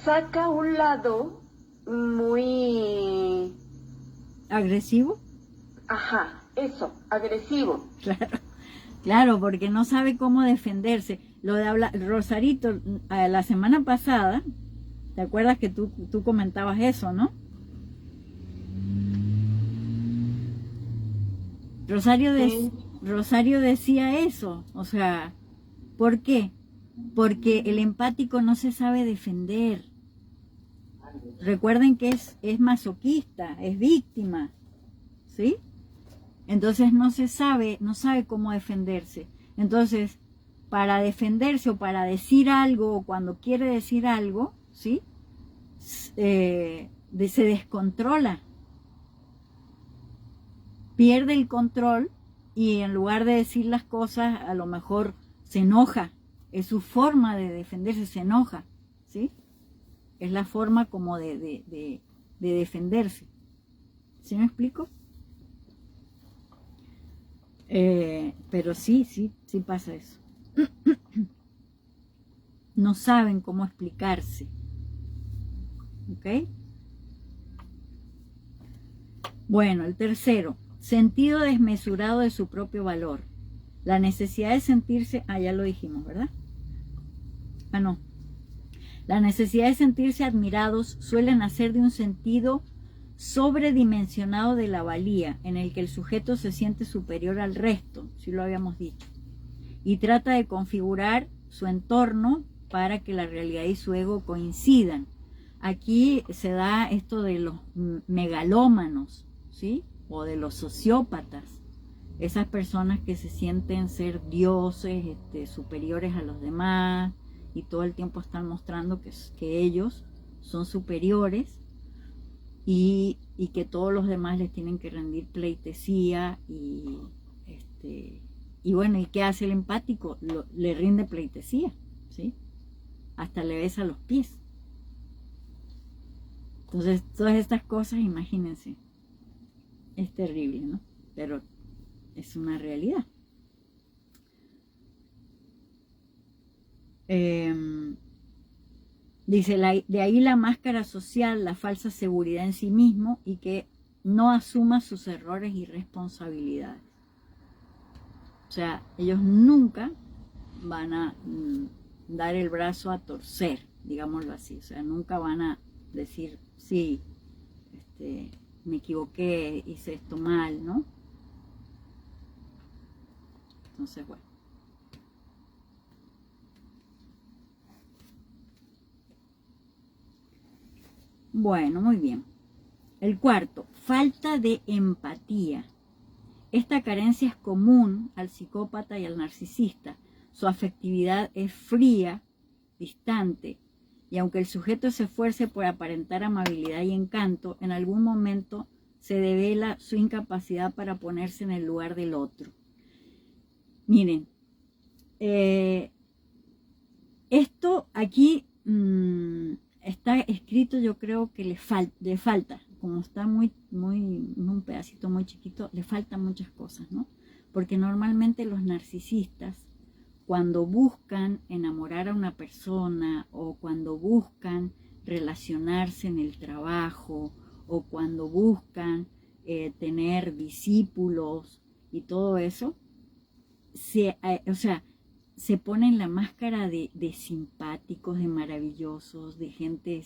saca un lado muy... ¿Agresivo? Ajá, eso, agresivo. Claro, porque no sabe cómo defenderse. Lo de Rosarito, la semana pasada, ¿te acuerdas que tú comentabas eso, no? Rosario decía eso, o sea, ¿por qué? Porque el empático no se sabe defender. Recuerden que es masoquista, es víctima, ¿sí? Entonces no sabe cómo defenderse. Entonces, para defenderse o para decir algo, o cuando quiere decir algo, ¿sí? Se descontrola. Pierde el control y en lugar de decir las cosas, a lo mejor se enoja. Es su forma de defenderse, se enoja, ¿sí? Es la forma como de defenderse. ¿Sí me explico? Pero sí pasa eso. No saben cómo explicarse. ¿Ok? Bueno, el tercero, sentido desmesurado de su propio valor. La necesidad de sentirse, ya lo dijimos, ¿verdad? No. La necesidad de sentirse admirados suele nacer de un sentido sobredimensionado de la valía, en el que el sujeto se siente superior al resto, si lo habíamos dicho, y trata de configurar su entorno para que la realidad y su ego coincidan. Aquí se da esto de los megalómanos, ¿sí? O de los sociópatas, esas personas que se sienten ser dioses, superiores a los demás, y todo el tiempo están mostrando que ellos son superiores y que todos los demás les tienen que rendir pleitesía y bueno, ¿y qué hace el empático? Le rinde pleitesía, ¿sí? Hasta le besa los pies. Entonces, todas estas cosas, imagínense, es terrible, ¿no? Pero es una realidad. Dice, de ahí la máscara social, la falsa seguridad en sí mismo y que no asuma sus errores y responsabilidades. O sea, ellos nunca van a dar el brazo a torcer, digámoslo así. O sea, nunca van a decir, sí, me equivoqué, hice esto mal, ¿no? Entonces, bueno. Bueno, muy bien. El cuarto, falta de empatía. Esta carencia es común al psicópata y al narcisista. Su afectividad es fría, distante, y aunque el sujeto se esfuerce por aparentar amabilidad y encanto, en algún momento se devela su incapacidad para ponerse en el lugar del otro. Miren, esto aquí está escrito, yo creo que le falta, como está un pedacito muy chiquito, le faltan muchas cosas, ¿no? Porque normalmente los narcisistas, cuando buscan enamorar a una persona o cuando buscan relacionarse en el trabajo o cuando buscan tener discípulos y todo eso, se ponen la máscara de simpáticos, de maravillosos, de gente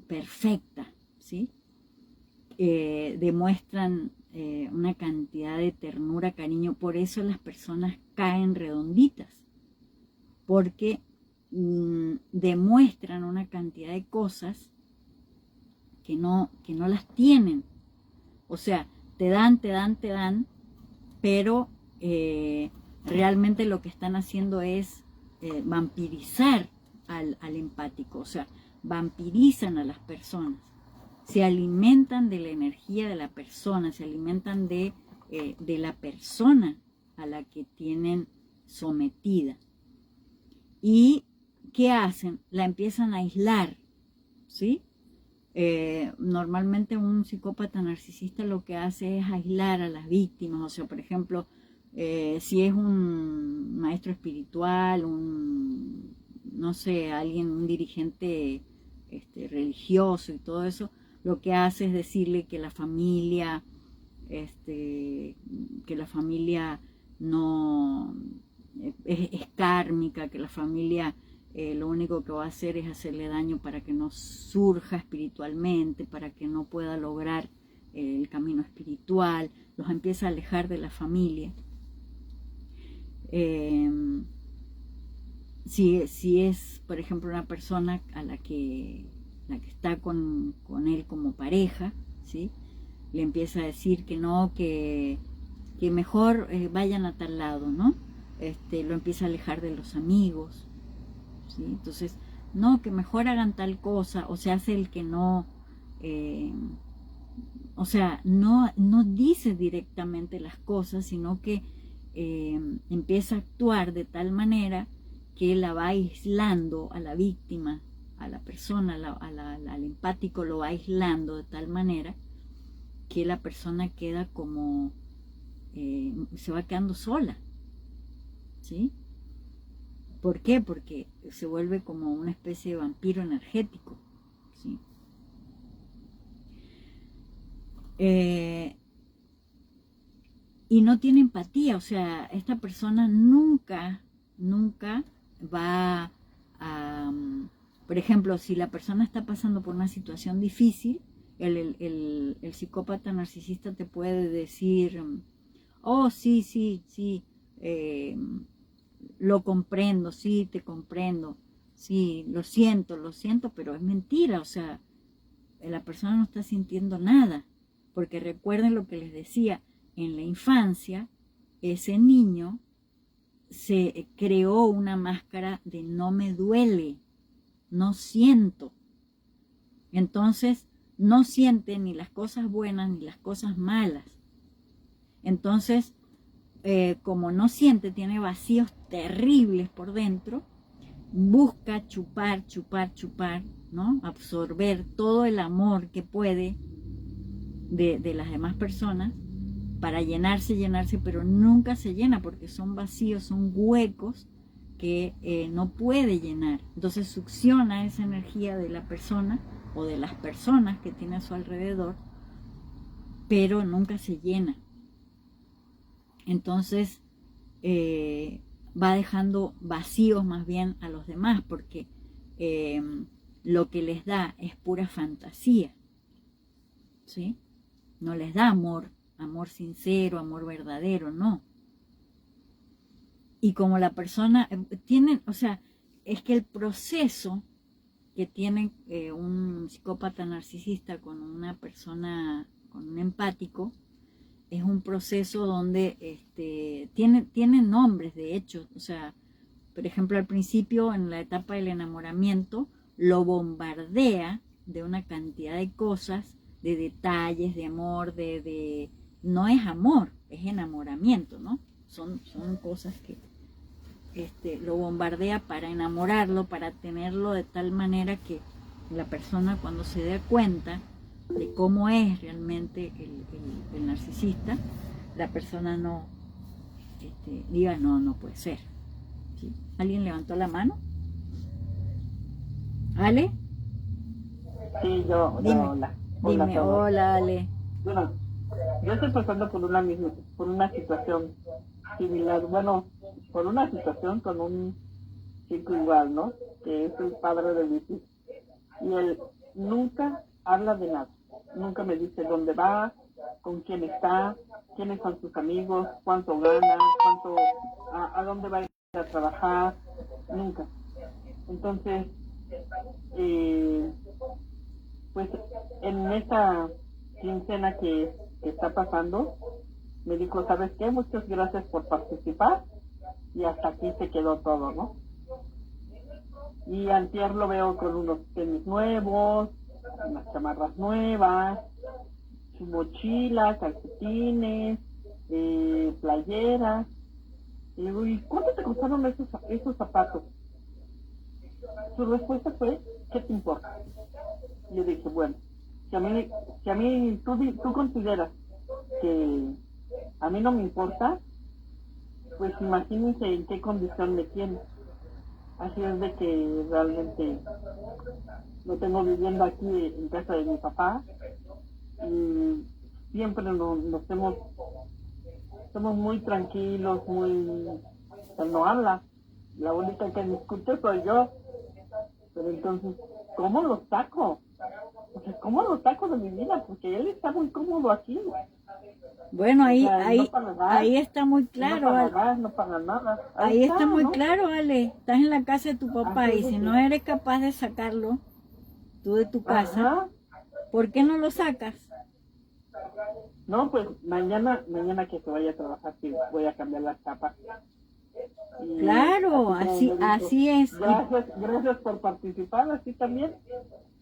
perfecta, ¿sí? Demuestran una cantidad de ternura, cariño. Por eso las personas caen redonditas, porque demuestran una cantidad de cosas que no las tienen. O sea, te dan, pero realmente lo que están haciendo es vampirizar al empático, o sea, vampirizan a las personas, se alimentan de la energía de la persona, se alimentan de la persona a la que tienen sometida. ¿Y qué hacen? La empiezan a aislar, ¿sí? Normalmente un psicópata narcisista lo que hace es aislar a las víctimas, o sea, por ejemplo, si es un maestro espiritual, no sé, un dirigente religioso y todo eso, lo que hace es decirle que la familia, no es kármica, que la familia lo único que va a hacer es hacerle daño para que no surja espiritualmente, para que no pueda lograr el camino espiritual, los empieza a alejar de la familia. Si es, por ejemplo, una persona a la que está con él como pareja, ¿sí? Le empieza a decir que no, que mejor vayan a tal lado, ¿no? Lo empieza a alejar de los amigos, ¿sí? Entonces, no, que mejor hagan tal cosa, o se hace el que no, o sea, no dice directamente las cosas, sino que empieza a actuar de tal manera que la va aislando a la víctima, a la persona, al empático lo va aislando de tal manera que la persona queda como, se va quedando sola, ¿sí? ¿Por qué? Porque se vuelve como una especie de vampiro energético, ¿sí? Y no tiene empatía, o sea, esta persona nunca va a, por ejemplo, si la persona está pasando por una situación difícil, el psicópata narcisista te puede decir, oh, sí, lo comprendo, sí, te comprendo, sí, lo siento, pero es mentira, o sea, la persona no está sintiendo nada, porque recuerden lo que les decía, en la infancia, ese niño se creó una máscara de no me duele, no siento. Entonces, no siente ni las cosas buenas ni las cosas malas. Entonces, como no siente, tiene vacíos terribles por dentro, busca chupar, ¿no? Absorber todo el amor que puede de las demás personas para llenarse, pero nunca se llena porque son vacíos, son huecos que no puede llenar. Entonces succiona esa energía de la persona o de las personas que tiene a su alrededor, pero nunca se llena. Entonces va dejando vacíos más bien a los demás, porque lo que les da es pura fantasía, ¿sí? No les da amor, amor sincero, amor verdadero, no. Y como la persona tiene, o sea, es que el proceso que tiene un psicópata narcisista con una persona, con un empático, es un proceso donde tiene nombres, de hecho. O sea, por ejemplo, al principio, en la etapa del enamoramiento, lo bombardea de una cantidad de cosas, de detalles, de amor, no es amor, es enamoramiento, ¿no? Son cosas que lo bombardea para enamorarlo, para tenerlo de tal manera que la persona, cuando se dé cuenta de cómo es realmente el narcisista, la persona no diga no puede ser, ¿sí? ¿Alguien levantó la mano? ¿Ale? Sí, yo, Dime, hola. dime, hola Ale. Bueno, yo estoy pasando por una situación similar, bueno, por una situación con un chico igual, ¿no? Que es el padre de mis hijos. Y él nunca habla de nada, nunca me dice dónde va, con quién está, quiénes son sus amigos, cuánto gana, a dónde va a ir a trabajar, nunca. Entonces, pues en esta quincena que está pasando, me dijo, ¿sabes qué? Muchas gracias por participar, y hasta aquí se quedó todo, ¿no? Y antier lo veo con unos tenis nuevos, unas chamarras nuevas, su mochila, calcetines, playeras. Y le digo, ¿y cuánto te costaron esos zapatos? Su respuesta fue, ¿qué te importa? Y yo dije, bueno, si a mí tú consideras que a mí no me importa, pues imagínense en qué condición me tiene. Así es de que realmente lo tengo viviendo aquí en casa de mi papá, y siempre somos muy tranquilos, él no habla, la única que discute soy yo, pero entonces, ¿cómo lo saco? O sea, ¿cómo lo saco de mi vida? Porque él está muy cómodo aquí. Bueno, O sea, no paga gas, ahí está muy claro, no paga gas, no paga nada. ahí está muy ¿no? claro, Ale. Estás en la casa de tu papá Así y es si de no que- eres capaz de sacarlo tú de tu casa, Ajá. ¿por qué no lo sacas? No, pues mañana que se vaya a trabajar, sí, voy a cambiar las chapas. Y Claro, como así, me dijo, así es. gracias por participar, así también.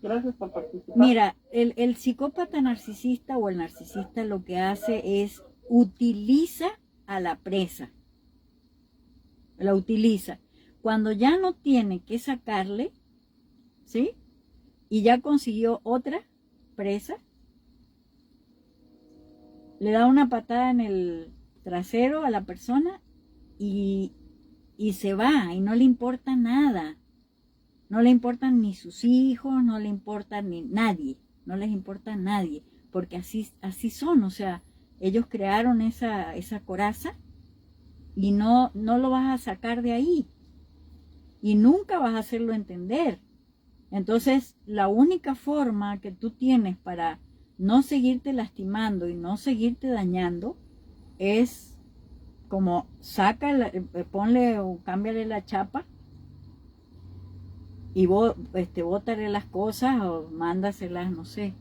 Gracias por participar. Mira, el psicópata narcisista o el narcisista lo que hace es utiliza a la presa, la utiliza. Cuando ya no tiene que sacarle, ¿sí? Y ya consiguió otra presa, le da una patada en el trasero a la persona y se va, y no le importa nada. No le importan ni sus hijos, no le importa ni nadie, no les importa a nadie, porque así son. O sea, ellos crearon esa coraza y no lo vas a sacar de ahí, y nunca vas a hacerlo entender. Entonces, la única forma que tú tienes para no seguirte lastimando y no seguirte dañando es como ponle o cámbiale la chapa y bótale las cosas o mándaselas, no sé.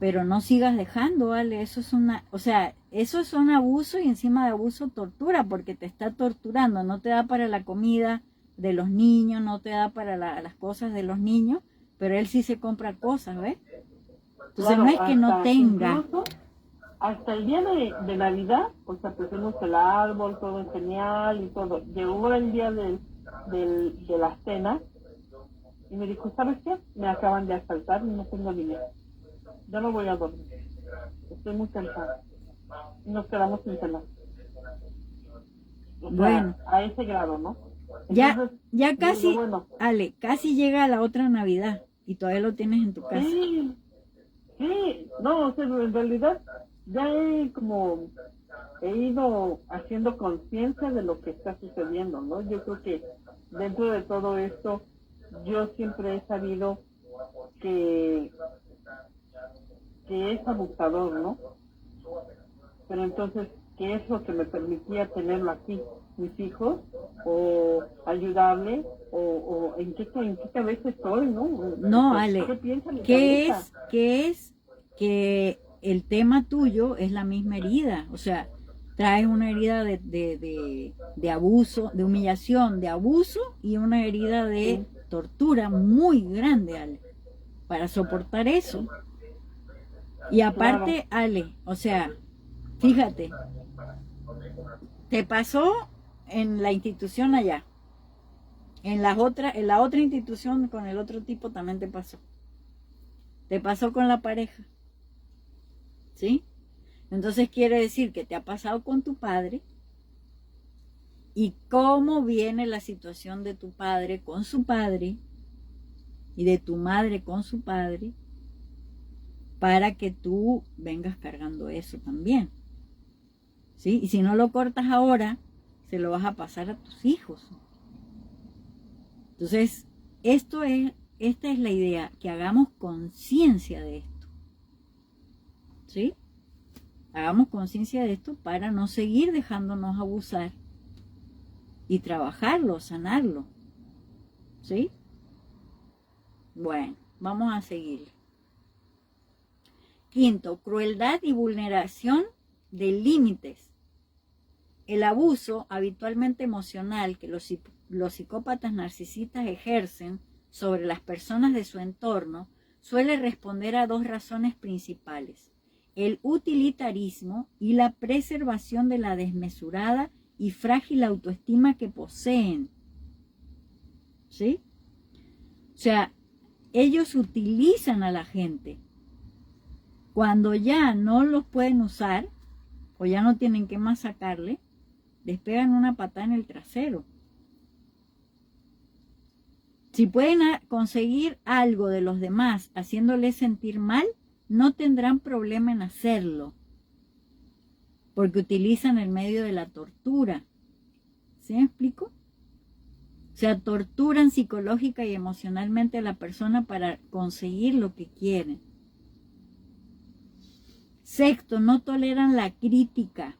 Pero no sigas dejando, ¿vale? Eso es un abuso, y encima de abuso, tortura, porque te está torturando. No te da para la comida de los niños, no te da para las cosas de los niños, pero él sí se compra cosas, ¿ves? Entonces Claro, no es que no tenga. Incluso hasta el día de Navidad, o sea, pusimos el árbol, todo es genial y todo. Llegó el día de la cena y me dijo, ¿sabes qué? Me acaban de asaltar y no tengo dinero. Yo no voy a dormir. Estoy muy cansada. Y nos quedamos sin cenar. O sea, Bueno, a ese grado, ¿no? Ya, Entonces, ya digo, casi, bueno, Ale, casi llega la otra Navidad y todavía lo tienes en tu casa. sí, sí, no, o sea, en realidad ya he ido haciendo conciencia de lo que está sucediendo, ¿no? Yo creo que dentro de todo esto, yo siempre he sabido que, que es abusador, ¿no? Pero entonces, ¿qué es lo que me permitía tenerlo aquí? Mis hijos, o ayudarle, o en qué cabeza estoy, ¿no? No, ¿Qué Ale, piensa mi ¿qué cabeza? es? ¿Qué es? Que el tema tuyo es la misma herida, o sea, traes una herida de abuso, de humillación, de abuso y una herida de tortura muy grande, Ale, para soportar eso. Y aparte, Ale, o sea, fíjate, te pasó en la institución allá, en la otra institución con el otro tipo también te pasó con la pareja, ¿sí? Entonces quiere decir que te ha pasado con tu padre y cómo viene la situación de tu padre con su padre y de tu madre con su padre para que tú vengas cargando eso también, ¿sí? Y si no lo cortas ahora, se lo vas a pasar a tus hijos. Entonces, esta es la idea, que hagamos conciencia de esto, ¿sí? Hagamos conciencia de esto para no seguir dejándonos abusar y trabajarlo, sanarlo, ¿sí? Bueno, vamos a seguir. Quinto, crueldad y vulneración de límites. El abuso habitualmente emocional que los psicópatas narcisistas ejercen sobre las personas de su entorno suele responder a dos razones principales: el utilitarismo y la preservación de la desmesurada y frágil autoestima que poseen. ¿Sí? O sea, ellos utilizan a la gente. Cuando ya no los pueden usar o ya no tienen qué más sacarle, les pegan una patada en el trasero. Si pueden conseguir algo de los demás haciéndoles sentir mal, no tendrán problema en hacerlo, porque utilizan el medio de la tortura. ¿Sí me explico? O sea, torturan psicológica y emocionalmente a la persona para conseguir lo que quieren. Sexto, no toleran la crítica.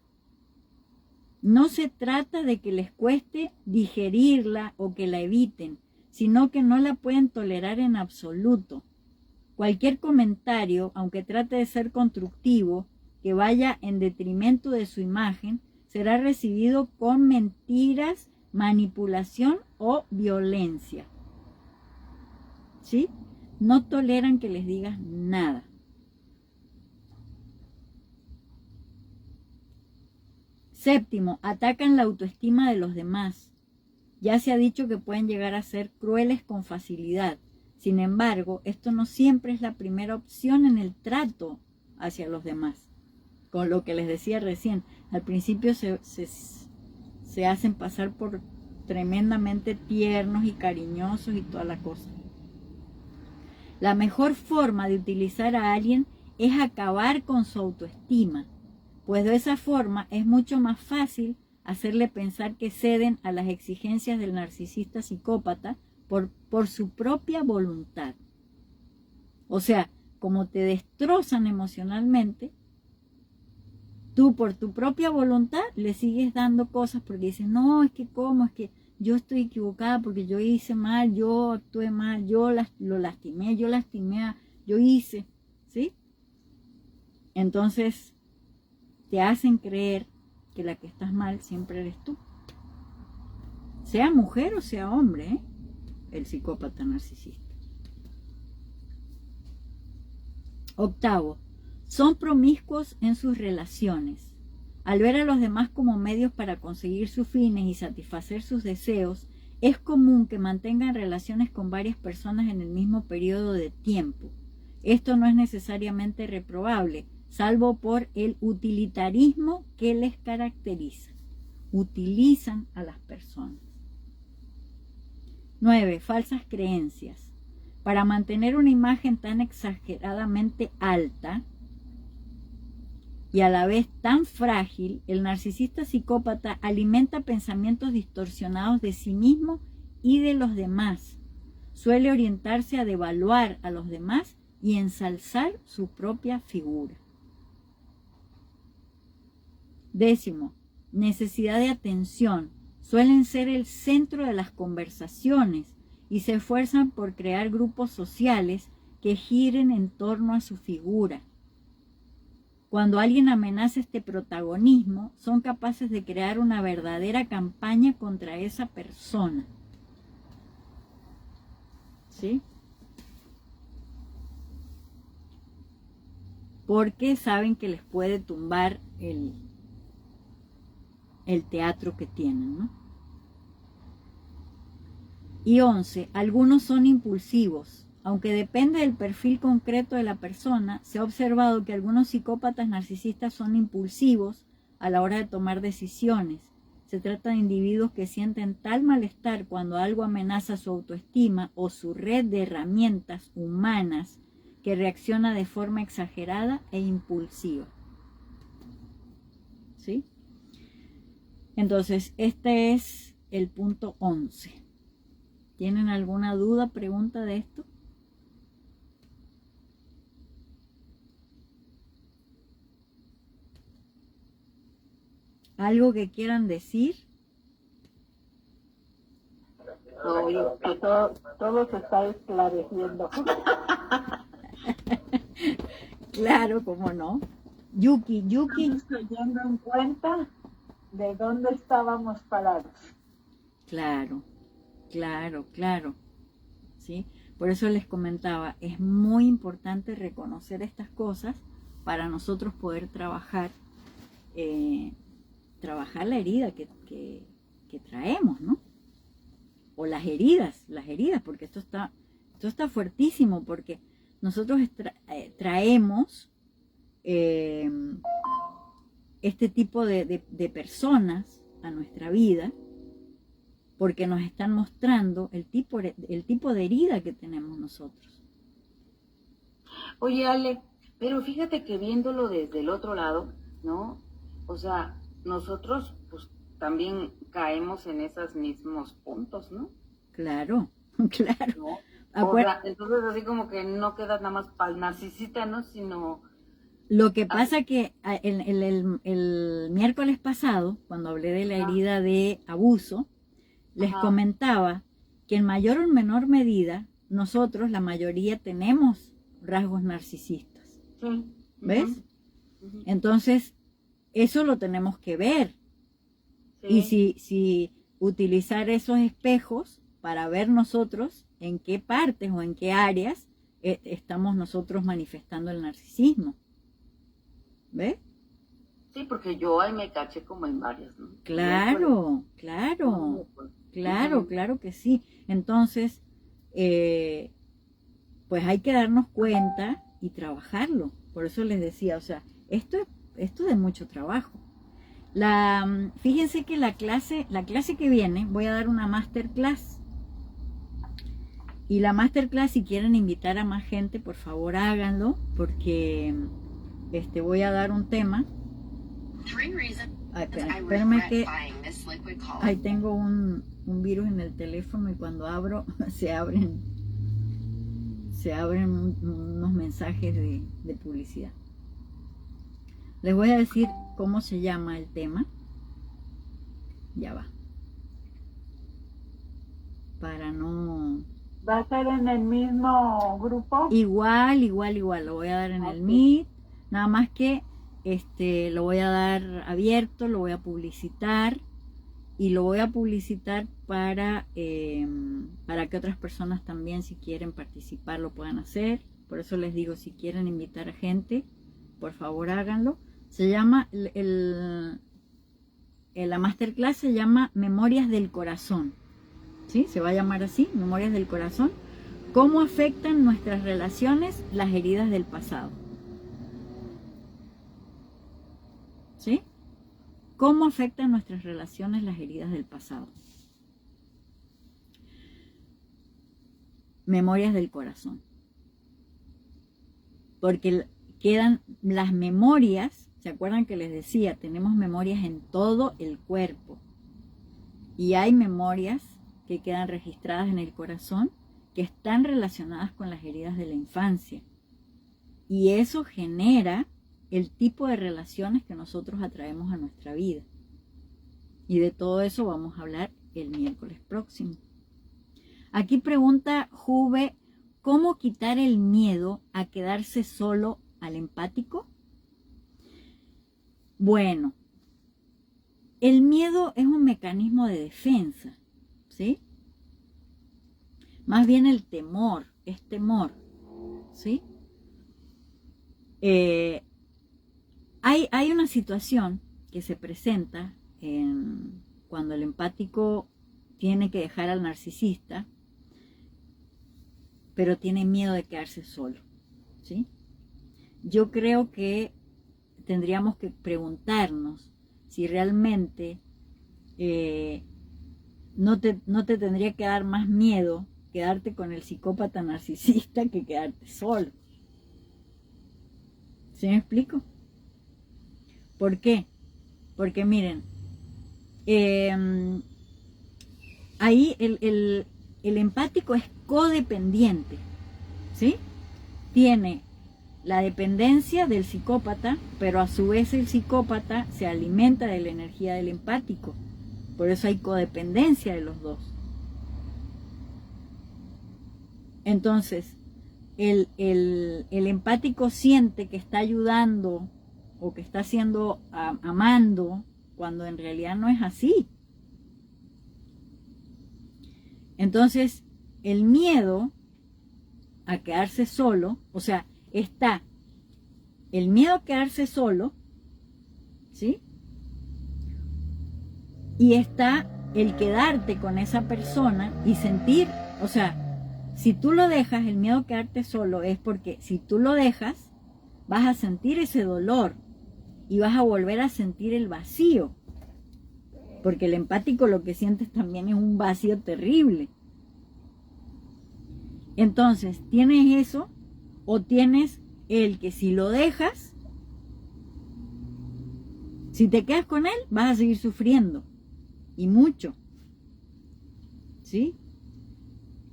No se trata de que les cueste digerirla o que la eviten, sino que no la pueden tolerar en absoluto. Cualquier comentario, aunque trate de ser constructivo, que vaya en detrimento de su imagen, será recibido con mentiras, manipulación o violencia. ¿Sí? No toleran que les digas nada. Séptimo, atacan la autoestima de los demás. Ya se ha dicho que pueden llegar a ser crueles con facilidad. Sin embargo, esto no siempre es la primera opción en el trato hacia los demás. Con lo que les decía recién, al principio se hacen pasar por tremendamente tiernos y cariñosos y toda la cosa. La mejor forma de utilizar a alguien es acabar con su autoestima, pues de esa forma es mucho más fácil hacerle pensar que ceden a las exigencias del narcisista psicópata por su propia voluntad. O sea, como te destrozan emocionalmente, tú por tu propia voluntad le sigues dando cosas porque dices, no, es que cómo, es que yo estoy equivocada porque yo hice mal, yo actué mal, yo lo lastimé, yo hice, ¿sí? Entonces te hacen creer que la que estás mal siempre eres tú. Sea mujer o sea hombre, ¿eh? El psicópata narcisista. Octavo, son promiscuos en sus relaciones. Al ver a los demás como medios para conseguir sus fines y satisfacer sus deseos, es común que mantengan relaciones con varias personas en el mismo periodo de tiempo. Esto no es necesariamente reprobable, salvo por el utilitarismo que les caracteriza. Utilizan a las personas. 9. Falsas creencias. Para mantener una imagen tan exageradamente alta y a la vez tan frágil, el narcisista psicópata alimenta pensamientos distorsionados de sí mismo y de los demás. Suele orientarse a devaluar a los demás y ensalzar su propia figura. 10. Necesidad de atención. Suelen ser el centro de las conversaciones y se esfuerzan por crear grupos sociales que giren en torno a su figura. Cuando alguien amenaza este protagonismo, son capaces de crear una verdadera campaña contra esa persona. ¿Sí? Porque saben que les puede tumbar el teatro que tienen, ¿no? Y 11. Algunos son impulsivos. Aunque depende del perfil concreto de la persona, se ha observado que algunos psicópatas narcisistas son impulsivos a la hora de tomar decisiones. Se trata de individuos que sienten tal malestar cuando algo amenaza su autoestima o su red de herramientas humanas que reacciona de forma exagerada e impulsiva. ¿Sí? Entonces, este es el punto 11. ¿Tienen alguna duda, pregunta de esto? ¿Algo que quieran decir? Oye, que todo se está esclareciendo. Claro, cómo no. Yuki. Estamos cayendo en cuenta de dónde estábamos parados. Claro. ¿Sí? Por eso les comentaba, es muy importante reconocer estas cosas para nosotros poder trabajar la herida que traemos, ¿no? O las heridas, porque esto está fuertísimo, porque nosotros traemos este tipo de personas a nuestra vida porque nos están mostrando el tipo de herida que tenemos nosotros. Oye, Ale, pero fíjate que viéndolo desde el otro lado, ¿no? O sea, nosotros pues también caemos en esos mismos puntos, ¿no? Claro. ¿No? O sea, entonces así como que no queda nada más para el narcisista, ¿no? Sino... Lo que pasa que el miércoles pasado, cuando hablé de la herida de abuso, les comentaba que en mayor o menor medida nosotros, la mayoría, tenemos rasgos narcisistas. Sí. ¿Ves? Entonces, eso lo tenemos que ver. Sí. Y si utilizar esos espejos para ver nosotros en qué partes o en qué áreas estamos nosotros manifestando el narcisismo. ¿Ves? Sí, porque yo ahí me caché como en varias, ¿no? Claro que sí. Entonces, pues hay que darnos cuenta y trabajarlo. Por eso les decía, o sea, esto es de mucho trabajo. Fíjense que la clase que viene, voy a dar una masterclass. Y la masterclass, si quieren invitar a más gente, por favor háganlo, porque voy a dar un tema. Espérame que ahí tengo un virus en el teléfono y cuando abro se abren unos mensajes de publicidad. Les voy a decir cómo se llama el tema. Ya va. Para no... ¿Va a ser en el mismo grupo? Igual. Lo voy a dar en el Meet. Nada más que lo voy a dar abierto, lo voy a publicitar. Y lo voy a publicitar para que otras personas también, si quieren participar, lo puedan hacer. Por eso les digo, si quieren invitar a gente, por favor háganlo. Se llama, la masterclass se llama Memorias del Corazón. ¿Sí? Se va a llamar así, Memorias del Corazón. ¿Cómo afectan nuestras relaciones las heridas del pasado? ¿Sí? ¿Cómo afectan nuestras relaciones las heridas del pasado? memorias del corazón. Porque quedan las memorias, ¿se acuerdan que les decía? Tenemos memorias en todo el cuerpo. Y hay memorias que quedan registradas en el corazón que están relacionadas con las heridas de la infancia. Y eso genera el tipo de relaciones que nosotros atraemos a nuestra vida. Y de todo eso vamos a hablar el miércoles próximo. Aquí pregunta Juve, ¿cómo quitar el miedo a quedarse solo al empático? Bueno, el miedo es un mecanismo de defensa, ¿sí? Más bien el temor, es temor, ¿sí? Hay una situación que se presenta cuando el empático tiene que dejar al narcisista, pero tiene miedo de quedarse solo, ¿sí? Yo creo que tendríamos que preguntarnos si realmente no te tendría que dar más miedo quedarte con el psicópata narcisista que quedarte solo. ¿Sí me explico? ¿Por qué? Porque miren, ahí el empático es codependiente, ¿sí? Tiene la dependencia del psicópata, pero a su vez el psicópata se alimenta de la energía del empático. Por eso hay codependencia de los dos. Entonces, el empático siente que está ayudando o que está haciendo, amando, cuando en realidad no es así. Entonces, el miedo a quedarse solo, o sea, está el miedo a quedarse solo, ¿sí? Y está el quedarte con esa persona y sentir, o sea, si tú lo dejas, el miedo a quedarte solo es porque si tú lo dejas, vas a sentir ese dolor y vas a volver a sentir el vacío. Porque el empático lo que sientes también es un vacío terrible. Entonces, ¿tienes eso? O tienes el que si lo dejas, si te quedas con él, vas a seguir sufriendo. Y mucho. ¿Sí?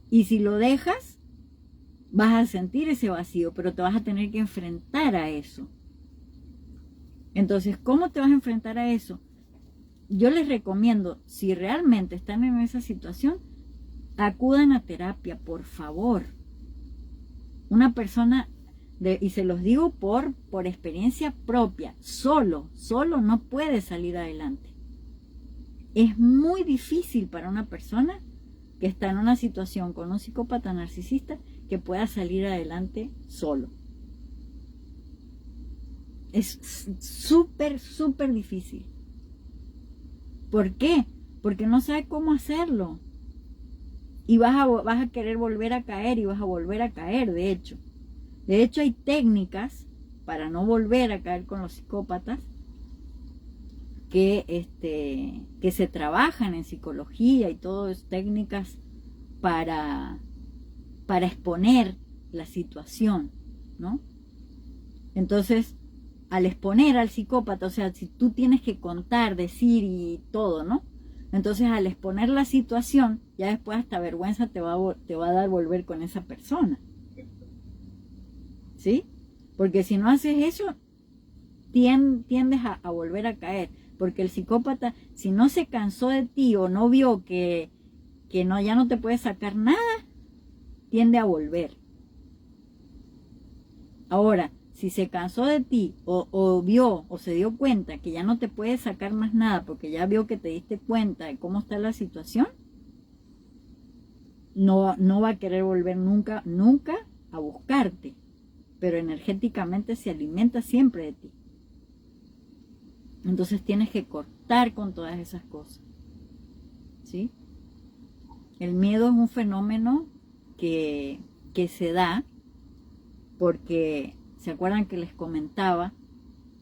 Y si lo dejas, vas a sentir ese vacío, pero te vas a tener que enfrentar a eso. Entonces, ¿cómo te vas a enfrentar a eso? Yo les recomiendo, si realmente están en esa situación, acudan a terapia, por favor. Una persona, y se los digo por experiencia propia, solo no puede salir adelante. Es muy difícil para una persona que está en una situación con un psicópata narcisista que pueda salir adelante solo. Es súper difícil. ¿Por qué? Porque no sabe cómo hacerlo. Y vas a querer volver a caer y vas a volver a caer, de hecho. De hecho, hay técnicas para no volver a caer con los psicópatas que se trabajan en psicología y todas técnicas para exponer la situación, ¿no? Entonces, al exponer al psicópata, o sea, si tú tienes que contar, decir y todo, ¿no? Entonces, al exponer la situación, ya después hasta vergüenza te va a dar volver con esa persona. ¿Sí? Porque si no haces eso, tiendes a volver a caer. Porque el psicópata, si no se cansó de ti o no vio que ya no te puede sacar nada, tiende a volver. Ahora, si se cansó de ti o vio o se dio cuenta que ya no te puede sacar más nada porque ya vio que te diste cuenta de cómo está la situación, no va a querer volver nunca a buscarte, pero energéticamente se alimenta siempre de ti. Entonces tienes que cortar con todas esas cosas, ¿sí? El miedo es un fenómeno que se da porque, ¿se acuerdan que les comentaba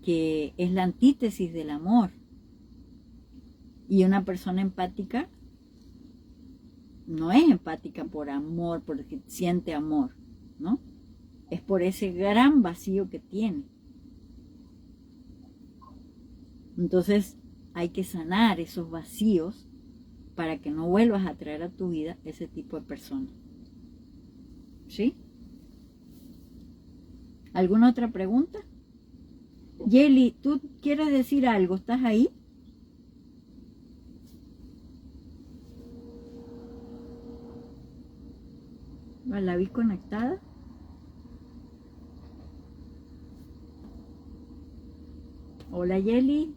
que es la antítesis del amor? Y una persona empática no es empática por amor, porque siente amor, ¿no? Es por ese gran vacío que tiene. Entonces hay que sanar esos vacíos para que no vuelvas a traer a tu vida ese tipo de personas. ¿Sí? ¿Alguna otra pregunta? Yeli, ¿tú quieres decir algo? ¿Estás ahí? ¿La vi conectada? Hola, Yeli.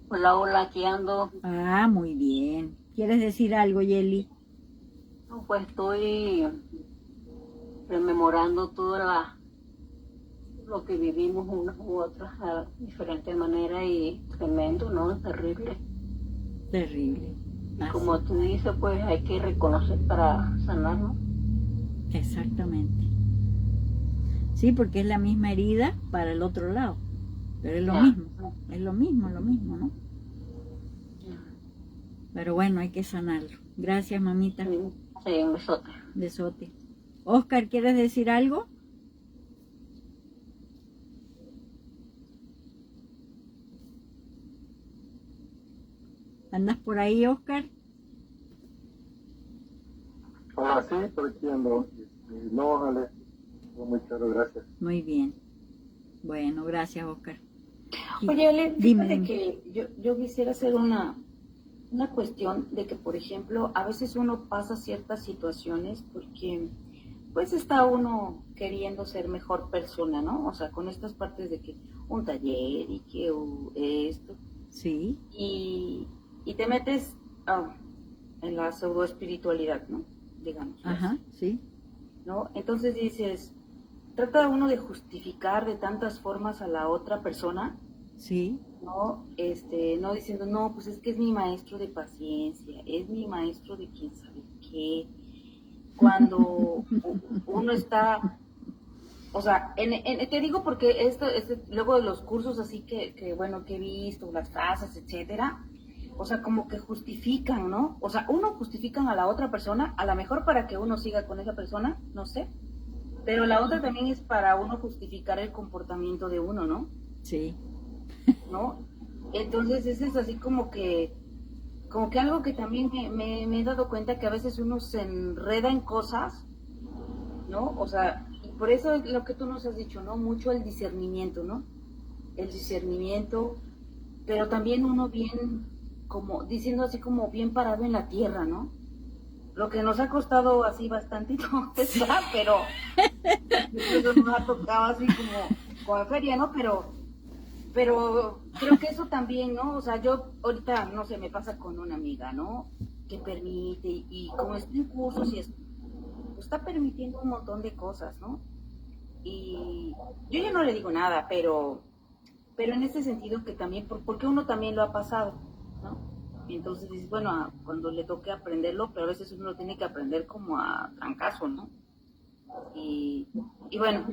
Hola, hola, aquí ando. Ah, muy bien. ¿Quieres decir algo, Yeli? No, pues estoy rememorando lo que vivimos unas u otras a diferentes maneras y tremendo, ¿no? Terrible. Terrible. Y como tú dices, pues hay que reconocer para sanar, ¿no? Exactamente. Sí, porque es la misma herida para el otro lado. Pero es lo Ya. mismo. Es lo mismo, ¿no? Pero bueno, hay que sanarlo. Gracias, mamita. Sí, un besote. Besote. Oscar, ¿quieres decir algo? ¿Andas por ahí, Oscar? Ah, sí, estoy aquí ando. No, Ale, muy claro, gracias. Muy bien. Bueno, gracias, Oscar. Oye, Ale, Dime, fíjate dime. que yo quisiera hacer una cuestión de que, por ejemplo, a veces uno pasa ciertas situaciones porque pues está uno queriendo ser mejor persona, ¿no? O sea, con estas partes de que un taller y que esto, Sí, y te metes en la pseudo espiritualidad, ¿no? Digamos. ajá, sí, ¿No? Entonces dices, trata uno de justificar de tantas formas a la otra persona, sí, ¿no? No diciendo, no, pues es que es mi maestro de paciencia, es mi maestro de quién sabe qué. Cuando uno está, o sea, te digo porque luego de los cursos así bueno, que he visto, las frases, etcétera, o sea, como que justifican, ¿no? O sea, uno justifican a la otra persona, a lo mejor para que uno siga con esa persona, no sé, pero la otra también es para uno justificar el comportamiento de uno, ¿no? sí, ¿No? Entonces ese es así como que algo que también me he dado cuenta que a veces uno se enreda en cosas, ¿no? O sea, y por eso es lo que tú nos has dicho, ¿no? Mucho el discernimiento, ¿no? El discernimiento, pero también uno bien, como, diciendo así como bien parado en la tierra, ¿no? Lo que nos ha costado así bastantito, ¿verdad? Pero eso nos ha tocado así como feria, ¿no? Pero creo que eso también, ¿no? O sea, yo ahorita, no sé, me pasa con una amiga, ¿no? Que permite, y como está en cursos y esto, pues está permitiendo un montón de cosas, ¿no? Y yo ya no le digo nada, pero en ese sentido que también, porque uno también lo ha pasado, ¿no? Y entonces dices, bueno, cuando le toque aprenderlo, pero a veces uno lo tiene que aprender como a trancazo, ¿no? Y bueno,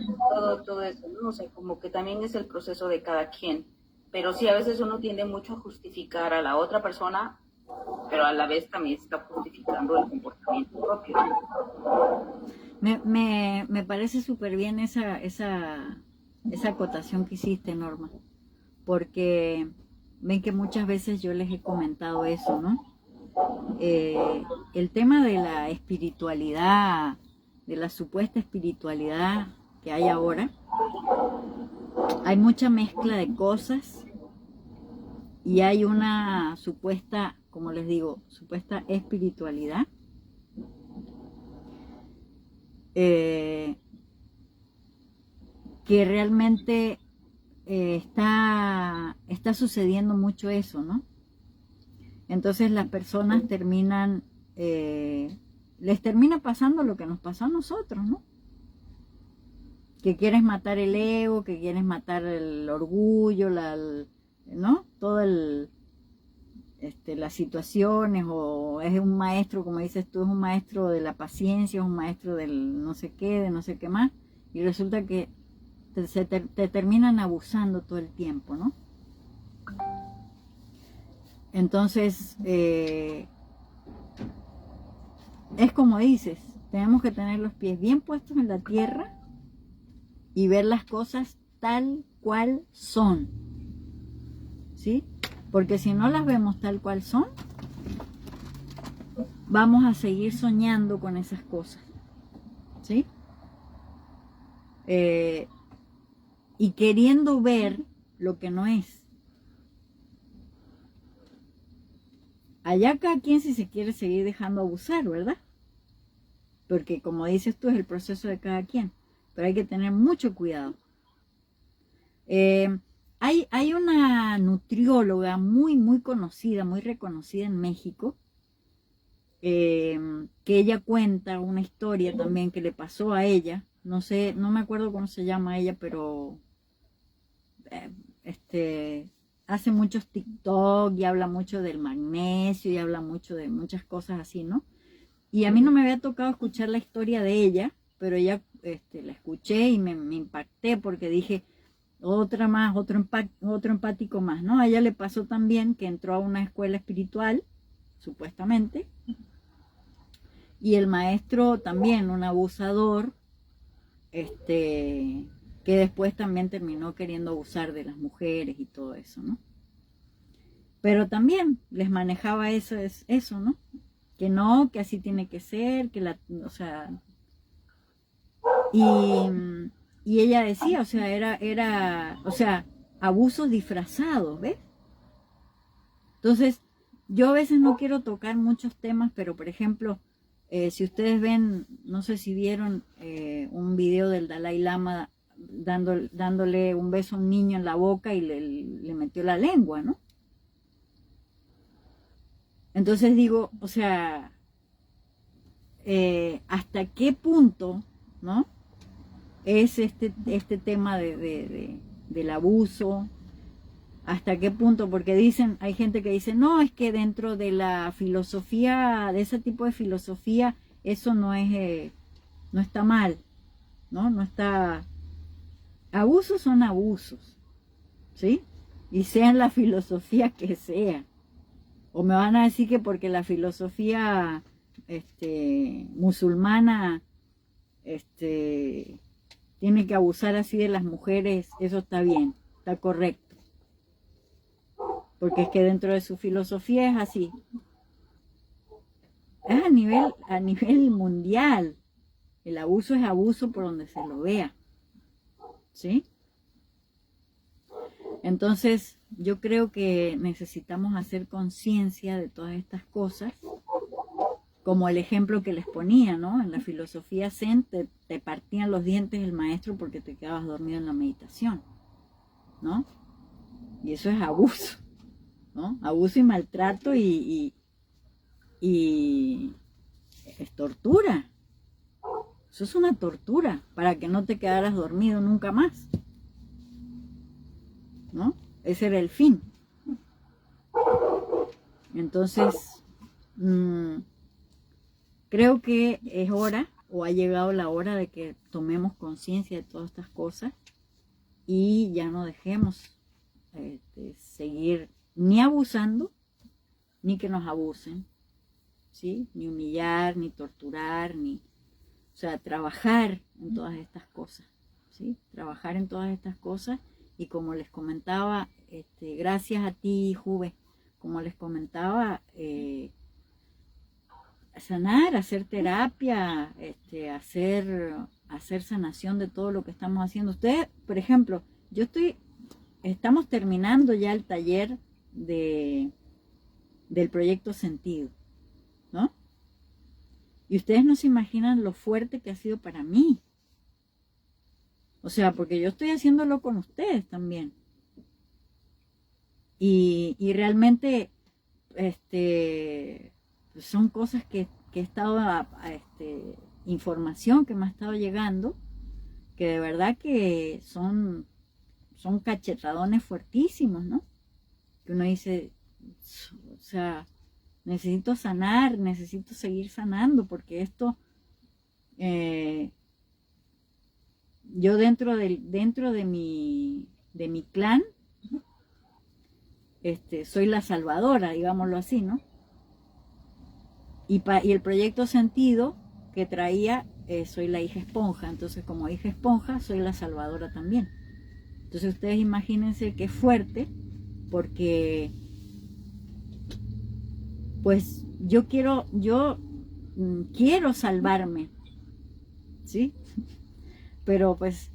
todo eso, ¿no? O sea, como que también es el proceso de cada quien. Pero sí, a veces uno tiende mucho a justificar a la otra persona, pero a la vez también está justificando el comportamiento propio, ¿no? Me parece súper bien esa acotación que hiciste, Norma, porque ven que muchas veces yo les he comentado eso, ¿no? El tema de la espiritualidad, de la supuesta espiritualidad que hay ahora, hay mucha mezcla de cosas y hay una supuesta, como les digo, supuesta espiritualidad que realmente está sucediendo mucho eso, ¿no? Entonces las personas terminan, les termina pasando lo que nos pasó a nosotros, ¿no? Que quieres matar el ego, que quieres matar el orgullo, ¿no? Todo las situaciones, o es un maestro, como dices tú, es un maestro de la paciencia, es un maestro del no sé qué, de no sé qué más, y resulta que te terminan abusando todo el tiempo, ¿no? Entonces, es como dices, tenemos que tener los pies bien puestos en la tierra y ver las cosas tal cual son, ¿sí? Porque si no las vemos tal cual son, vamos a seguir soñando con esas cosas, ¿sí? Y queriendo ver lo que no es. Allá cada quien si se quiere seguir dejando abusar, ¿verdad? Porque como dices tú, es el proceso de cada quien. Pero hay que tener mucho cuidado. Hay una nutrióloga muy conocida, muy reconocida en México, que ella cuenta una historia también que le pasó a ella. No sé, no me acuerdo cómo se llama ella, pero hace muchos TikTok y habla mucho del magnesio y habla mucho de muchas cosas así, ¿no? Y a mí no me había tocado escuchar la historia de ella, pero ella la escuché y me impacté porque dije, otra más, otro empático más, ¿no? A ella le pasó también que entró a una escuela espiritual, supuestamente, y el maestro también, un abusador, que después también terminó queriendo abusar de las mujeres y todo eso, ¿no? Pero también les manejaba eso, ¿no? Que no, que así tiene que ser, o sea, y ella decía, o sea, o sea, abusos disfrazados, ¿ves? Entonces, yo a veces no quiero tocar muchos temas, pero por ejemplo, si ustedes ven, no sé si vieron un video del Dalai Lama dándole un beso a un niño en la boca y le metió la lengua, ¿no? Entonces digo, o sea, ¿hasta qué punto, ¿no? Es este tema del abuso, hasta qué punto, porque hay gente que dice, no, es que dentro de la filosofía, de ese tipo de filosofía, eso no está mal, ¿no? No está, abusos son abusos, ¿sí? Y sea en la filosofía que sea. O me van a decir que porque la filosofía musulmana tiene que abusar así de las mujeres, eso está bien, está correcto. Porque es que dentro de su filosofía es así. Es a nivel mundial. El abuso es abuso por donde se lo vea. ¿Sí? Entonces, yo creo que necesitamos hacer conciencia de todas estas cosas, como el ejemplo que les ponía, ¿no? En la filosofía Zen te partían los dientes el maestro porque te quedabas dormido en la meditación, ¿no? Y eso es abuso, ¿no? Abuso y maltrato y es tortura. Eso es una tortura para que no te quedaras dormido nunca más, ¿no? Ese era el fin. Entonces, creo que es hora, o ha llegado la hora de que tomemos conciencia de todas estas cosas y ya no dejemos seguir ni abusando, ni que nos abusen, ¿sí? Ni humillar, ni torturar, o sea, trabajar en todas estas cosas, ¿sí? Trabajar en todas estas cosas y como les comentaba, gracias a ti, Juve, como les comentaba, sanar, hacer terapia, hacer sanación de todo lo que estamos haciendo. Ustedes, por ejemplo, estamos terminando ya el taller del proyecto Sentido, ¿no? Y ustedes no se imaginan lo fuerte que ha sido para mí. O sea, porque yo estoy haciéndolo con ustedes también. Y realmente, son cosas que he estado, información que me ha estado llegando, que de verdad que son cachetadones fuertísimos, ¿no? Que uno dice, o sea, necesito sanar, necesito seguir sanando, porque esto, yo dentro de mi clan, soy la salvadora, digámoslo así, ¿no? Y el proyecto Sentido que traía, soy la hija esponja. Entonces, como hija esponja, soy la salvadora también. Entonces, ustedes imagínense qué fuerte, porque pues yo quiero salvarme, ¿sí? Pero pues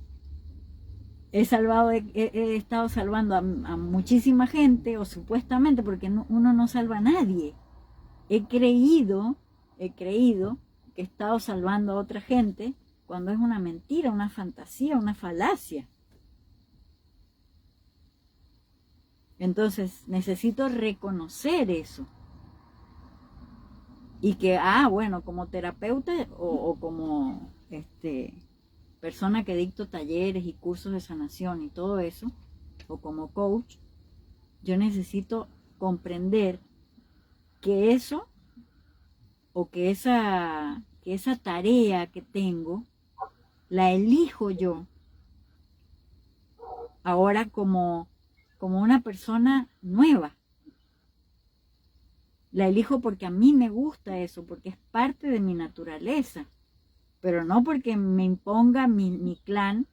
he estado salvando a muchísima gente, o supuestamente, porque uno no salva a nadie. He creído que he estado salvando a otra gente cuando es una mentira, una fantasía, una falacia. Entonces necesito reconocer eso. Y que, bueno, como terapeuta o como persona que dicto talleres y cursos de sanación y todo eso, o como coach, yo necesito comprender que eso, o que esa tarea que tengo, la elijo yo, ahora como una persona nueva. La elijo porque a mí me gusta eso, porque es parte de mi naturaleza, pero no porque me imponga mi clan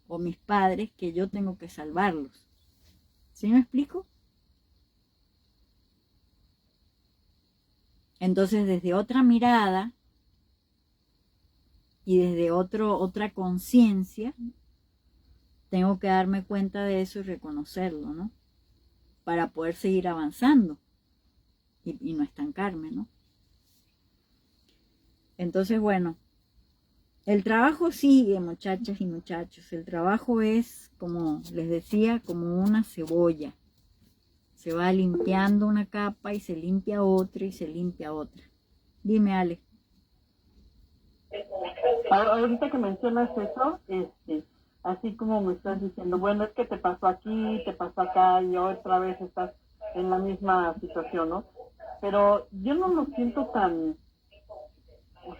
o mis padres que yo tengo que salvarlos. ¿Sí me explico? Entonces, desde otra mirada y desde otra conciencia, tengo que darme cuenta de eso y reconocerlo, ¿no? Para poder seguir avanzando y no estancarme, ¿no? Entonces, bueno, el trabajo sigue, muchachas y muchachos. El trabajo es, como les decía, como una cebolla. Se va limpiando una capa y se limpia otra y se limpia otra. Dime, Ale. Ahorita que mencionas eso, así como me estás diciendo, bueno, es que te pasó aquí, te pasó acá y otra vez estás en la misma situación, ¿no? Pero yo no lo siento tan,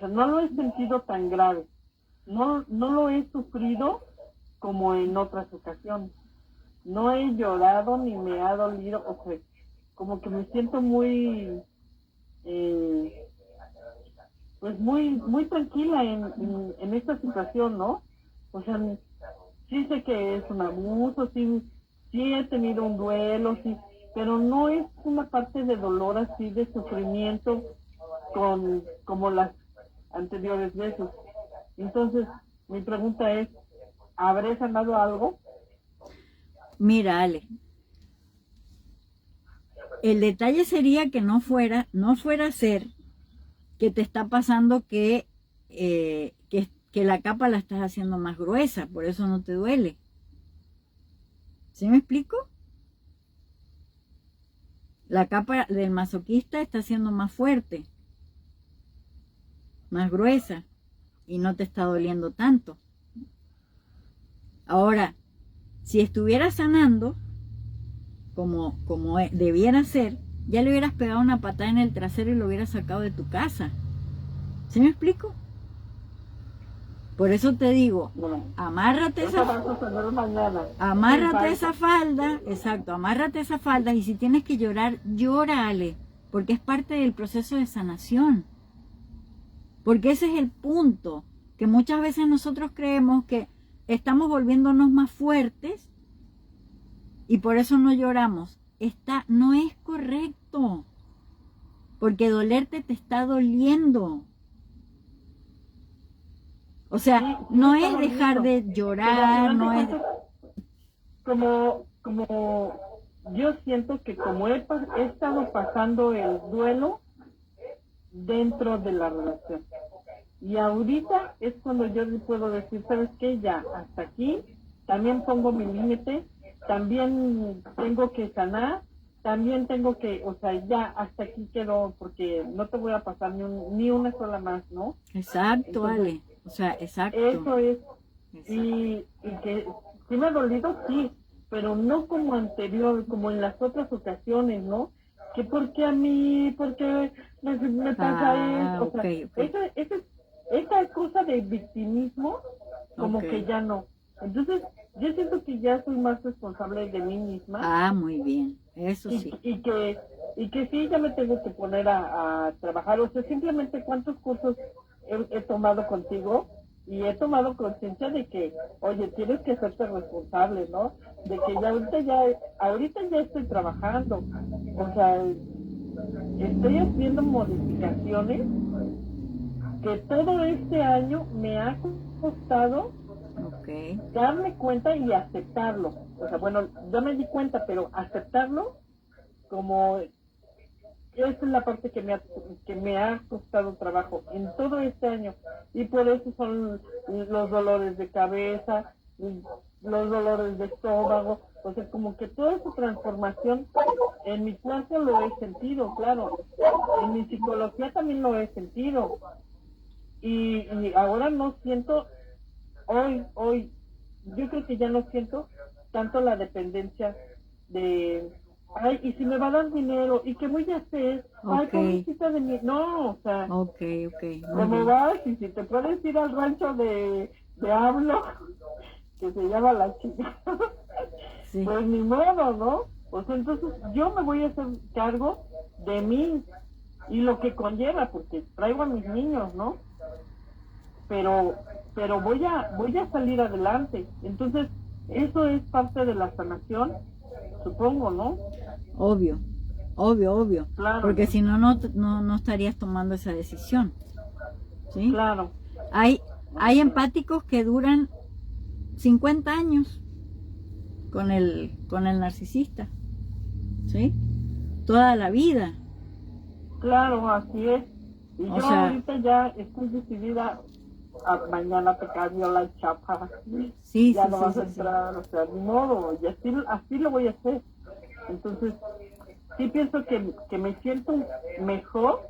no lo he sentido tan grave. No lo he sufrido como en otras ocasiones. No he llorado ni me ha dolido, como que me siento muy, pues muy tranquila en esta situación, ¿no? O sea, sí sé que es un abuso, sí he tenido un duelo, sí, pero no es una parte de dolor así, de sufrimiento como las anteriores veces. Entonces, mi pregunta es, ¿habré sanado algo? Mira, Ale, el detalle sería que no fuera a ser que te está pasando que la capa la estás haciendo más gruesa, por eso no te duele. ¿Sí me explico? La capa del masoquista está siendo más fuerte, más gruesa, y no te está doliendo tanto. Ahora, si estuviera sanando, como debiera ser, ya le hubieras pegado una patada en el trasero y lo hubieras sacado de tu casa. ¿Sí me explico? Por eso te digo, amárrate esa falda, exacto, amárrate esa falda, y si tienes que llorar, llórale, porque es parte del proceso de sanación. Porque ese es el punto, que muchas veces nosotros creemos que estamos volviéndonos más fuertes y por eso no lloramos. No es correcto, porque dolerte te está doliendo. O sea, no es dejar de llorar, no es... Como yo siento que como he estado pasando el duelo dentro de la relación. Y ahorita es cuando yo le puedo decir, ¿sabes qué? Ya, hasta aquí, también pongo mi límite, también tengo que sanar, también tengo que, ya, hasta aquí quedó, porque no te voy a pasar ni una sola más, ¿no? Exacto, Ale. Exacto. Eso es. Y que sí me ha dolido, sí, pero no como anterior, como en las otras ocasiones, ¿no? Que por qué a mí, por qué me pasa eso. Esa cosa de victimismo, como que ya no. Entonces, yo siento que ya soy más responsable de mí misma. Ah, muy bien, eso y, sí. y que sí, ya me tengo que poner a trabajar. O sea, simplemente cuántos cursos he tomado contigo y he tomado conciencia de que, oye, tienes que hacerte responsable, ¿no? De que ya ahorita ya estoy trabajando. O sea, estoy haciendo modificaciones que todo este año me ha costado Ok, darme cuenta y aceptarlo. O sea, bueno, ya me di cuenta, pero aceptarlo como esa es la parte que me ha costado trabajo en todo este año. Y por eso son los dolores de cabeza, los dolores de estómago. O sea, como que toda esa transformación en mi cuerpo lo he sentido, claro. En mi psicología también lo he sentido. Y ahora no siento, hoy, yo creo que ya no siento tanto la dependencia de, ay, y si me va a dar dinero, ¿y qué voy a hacer? Ay, ok, pobrecita de mí. No, o sea, ok, muy ¿cómo bien. vas? Y si te puedes ir al rancho de Hablo, que se llama La Chica, Sí, pues ni modo, ¿no? O sea, entonces yo me voy a hacer cargo de mí y lo que conlleva, porque traigo a mis niños, ¿no? Pero voy a salir adelante. Entonces, eso es parte de la sanación, supongo, ¿no? obvio, obvio. Claro, Porque si no, no estarías tomando esa decisión. ¿Sí? claro, Hay empáticos que duran 50 años con el narcisista. ¿Sí? Toda la vida. claro, así es. Y O yo sea, ahorita ya estoy decidida a mañana te cambio la chapa, sí, ya sí, no sí, vas a sí, sí. entrar, o sea, ni modo, y así lo voy a hacer. Entonces, sí pienso que me siento mejor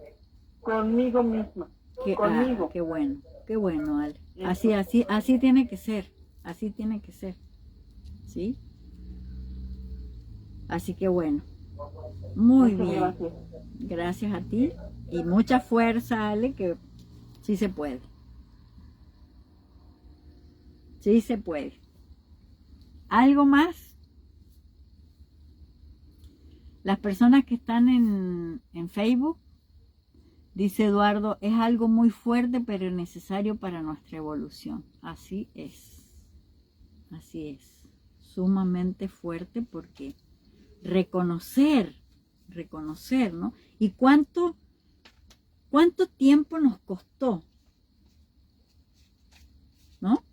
conmigo misma, conmigo. Qué bueno, Ale. Eso. Así tiene que ser, así tiene que ser, ¿sí? Así que bueno, muy Muchas bien. gracias. Gracias a ti y mucha fuerza, Ale, que sí se puede. Sí se puede. ¿Algo más? Las personas que están en Facebook, dice Eduardo, es algo muy fuerte pero necesario para nuestra evolución. Así es. Así es. Sumamente fuerte porque reconocer, ¿no? ¿Y cuánto tiempo nos costó? ¿No?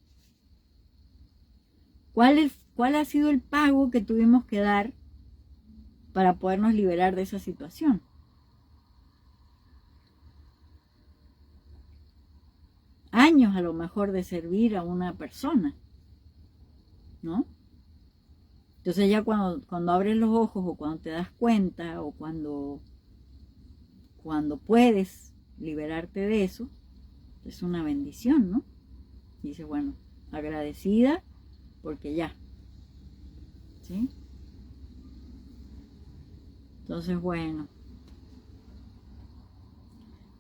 ¿Cuál ha sido el pago que tuvimos que dar para podernos liberar de esa situación? Años a lo mejor de servir a una persona, ¿no? Entonces ya cuando abres los ojos o cuando te das cuenta o cuando puedes liberarte de eso, es una bendición, ¿no? Y dices, bueno, agradecida porque ya, ¿sí? Entonces, bueno,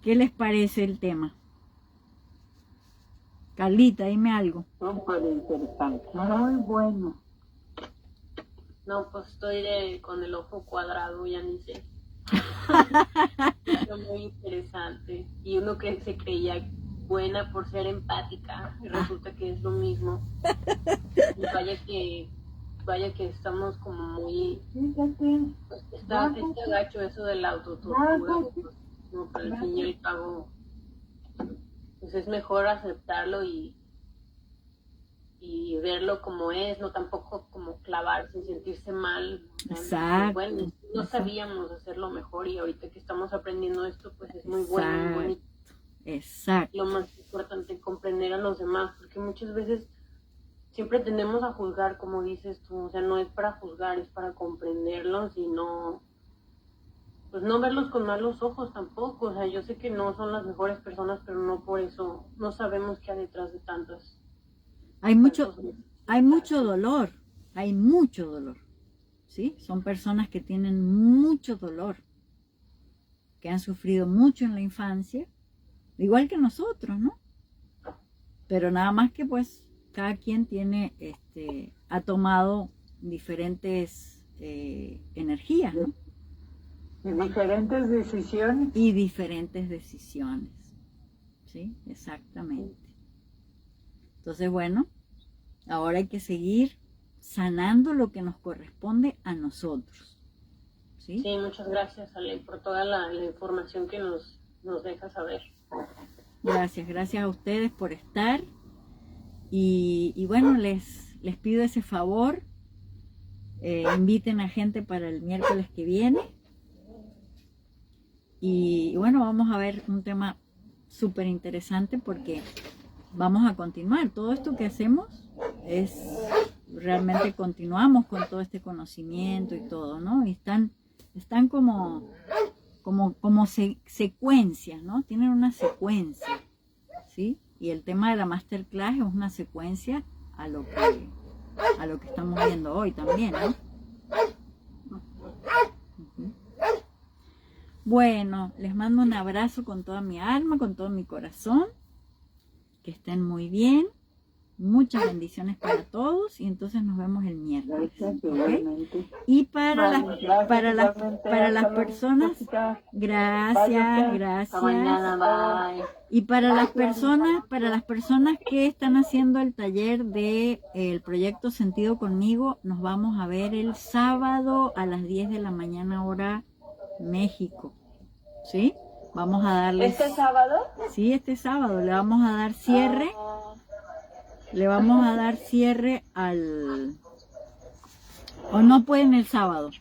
¿qué les parece el tema? Carlita, dime algo. Súper interesante. Muy bueno. No, pues estoy con el ojo cuadrado, ya ni sé. Fue muy interesante. Y uno que se creía buena por ser empática y resulta que es lo mismo. Y vaya que estamos como muy... Fíjate. Pues, está gacho eso de la autotortura. Pues, no, pero al fin y al cabo, pues es mejor aceptarlo y verlo como es, no tampoco como clavarse y sentirse mal. Exacto. Bueno, no sabíamos hacerlo mejor y ahorita que estamos aprendiendo esto, pues es muy bueno, muy bonito. Exacto. Lo más importante es comprender a los demás, porque muchas veces siempre tendemos a juzgar, como dices tú, o sea, no es para juzgar, es para comprenderlos y no, pues no verlos con malos ojos tampoco. O sea, yo sé que no son las mejores personas, pero no por eso no sabemos qué hay detrás de tantas. Hay mucho dolor, ¿sí? Son personas que tienen mucho dolor, que han sufrido mucho en la infancia, igual que nosotros, ¿no? Pero nada más que pues cada quien tiene, ha tomado diferentes energías, ¿no? Y diferentes decisiones. Y diferentes decisiones, ¿sí? Exactamente. Entonces, bueno, ahora hay que seguir sanando lo que nos corresponde a nosotros, ¿sí? Sí, muchas gracias, Ale, por toda la información que nos deja saber. Gracias a ustedes por estar. Y bueno, les pido ese favor, inviten a gente para el miércoles que viene. Y bueno, vamos a ver un tema súper interesante porque vamos a continuar. Todo esto que hacemos es, realmente continuamos con todo este conocimiento y todo, ¿no? Y están como secuencias, ¿no? Tienen una secuencia, ¿sí? Y el tema de la masterclass es una secuencia a lo que estamos viendo hoy también, ¿no? Bueno, les mando un abrazo con toda mi alma, con todo mi corazón. Que estén muy bien. Muchas bendiciones para todos y entonces nos vemos el miércoles. ¿Okay? Y para las personas, gracias. Mañana, bye. Y para las personas que están haciendo el taller de el proyecto Sentido Conmigo, nos vamos a ver el sábado a las 10 de la mañana hora México, ¿sí? Vamos a darles... ¿Este sábado? Sí, este sábado le vamos a dar cierre. Le vamos a dar cierre al... ¿O no pueden el sábado?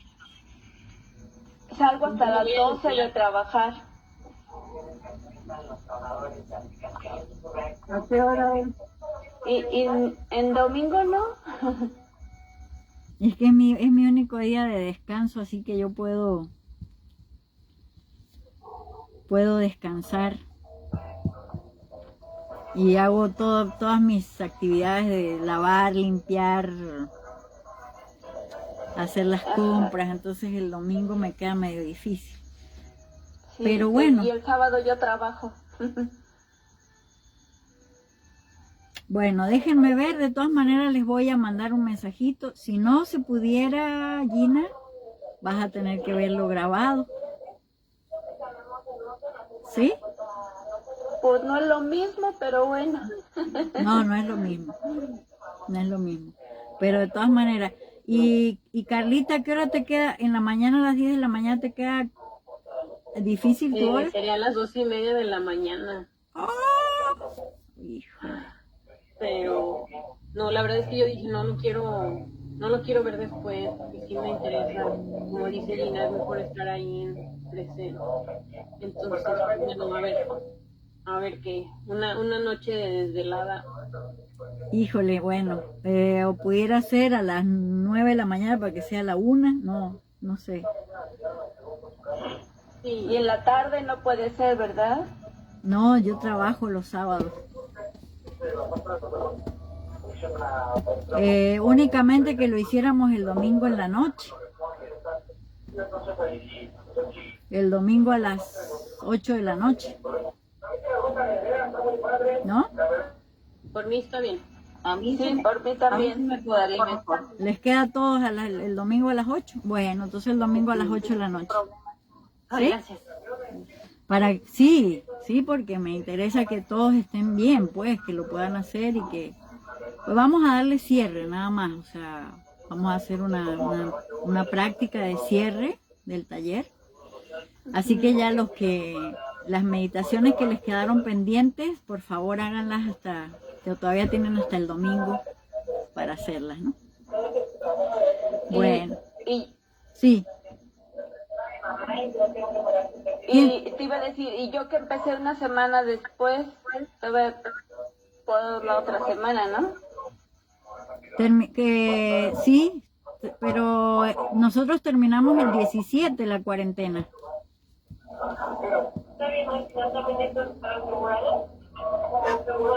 Salgo hasta las 12 de trabajar. ¿A qué hora es? ¿Y en domingo no? Es que es mi único día de descanso, así que yo puedo descansar. Y hago todas mis actividades de lavar, limpiar, hacer las compras, entonces el domingo me queda medio difícil. Sí, pero bueno. Y el sábado yo trabajo. Bueno, déjenme ver, de todas maneras les voy a mandar un mensajito. Si no se pudiera, Gina, vas a tener que verlo grabado. ¿Sí? Pues no es lo mismo, pero bueno. No es lo mismo. No es lo mismo. Pero de todas maneras. Y Carlita, ¿qué hora te queda? En la mañana, a las 10 de la mañana, ¿te queda difícil tu hora? Serían las 2:30 de la mañana. ¡Oh! Hijo. Pero no, la verdad es que yo dije, no lo quiero ver después, porque sí me interesa. Como dice Gina, es mejor estar ahí en presente. Entonces, bueno, a ver qué, una noche de desvelada. Híjole, bueno, o pudiera ser a las 9 de la mañana para que sea la 1, no sé. Sí. Y en la tarde no puede ser, ¿verdad? No, yo trabajo los sábados. Únicamente que lo hiciéramos el domingo en la noche. El domingo a las 8 de la noche. ¿No? Por mí está bien. A mí Sí, por mí también. A mí me quedaría mejor. ¿Les queda a todos el domingo a las 8? Bueno, entonces el domingo a las 8 de la noche. Ay, ¿Sí? gracias. Sí, porque me interesa que todos estén bien, pues, que lo puedan hacer y que... Pues vamos a darle cierre, nada más, o sea, vamos a hacer una práctica de cierre del taller. Así que ya las meditaciones que les quedaron pendientes, por favor háganlas que todavía tienen hasta el domingo para hacerlas, ¿no? Bueno, sí. Y te iba a decir, y yo que empecé una semana después, puedo la otra semana, ¿no? Sí, pero nosotros terminamos el 17 la cuarentena.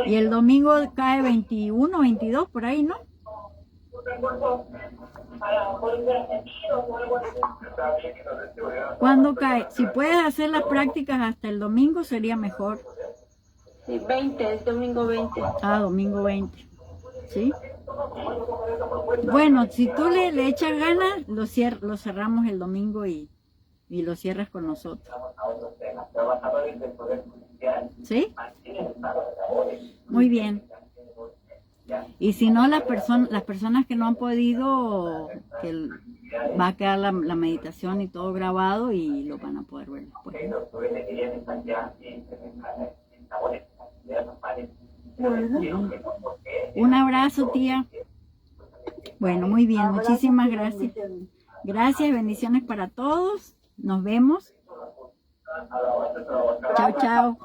Y el domingo cae 21, 22, por ahí, ¿no? ¿Cuándo cae? Si puedes hacer las prácticas hasta el domingo sería mejor. Sí, 20, es domingo 20. Ah, domingo 20. ¿sí? Bueno, si tú le echas ganas, lo cerramos el domingo y lo cierras con nosotros. ¿Sí? Muy bien. Y si no, las personas que no han podido, que va a quedar la meditación y todo grabado y lo van a poder ver después. Un abrazo, tía. Bueno, muy bien, muchísimas gracias. Gracias, bendiciones para todos. Nos vemos. Chao, chao.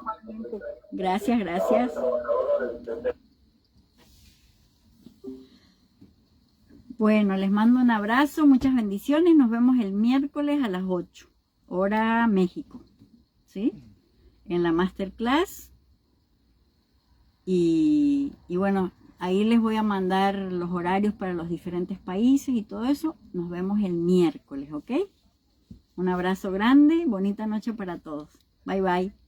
Gracias, gracias. Bueno, les mando un abrazo, muchas bendiciones. Nos vemos el miércoles a las 8, hora México, ¿sí? En la masterclass. Y bueno, ahí les voy a mandar los horarios para los diferentes países y todo eso. Nos vemos el miércoles, ¿ok? Un abrazo grande, bonita noche para todos. Bye, bye.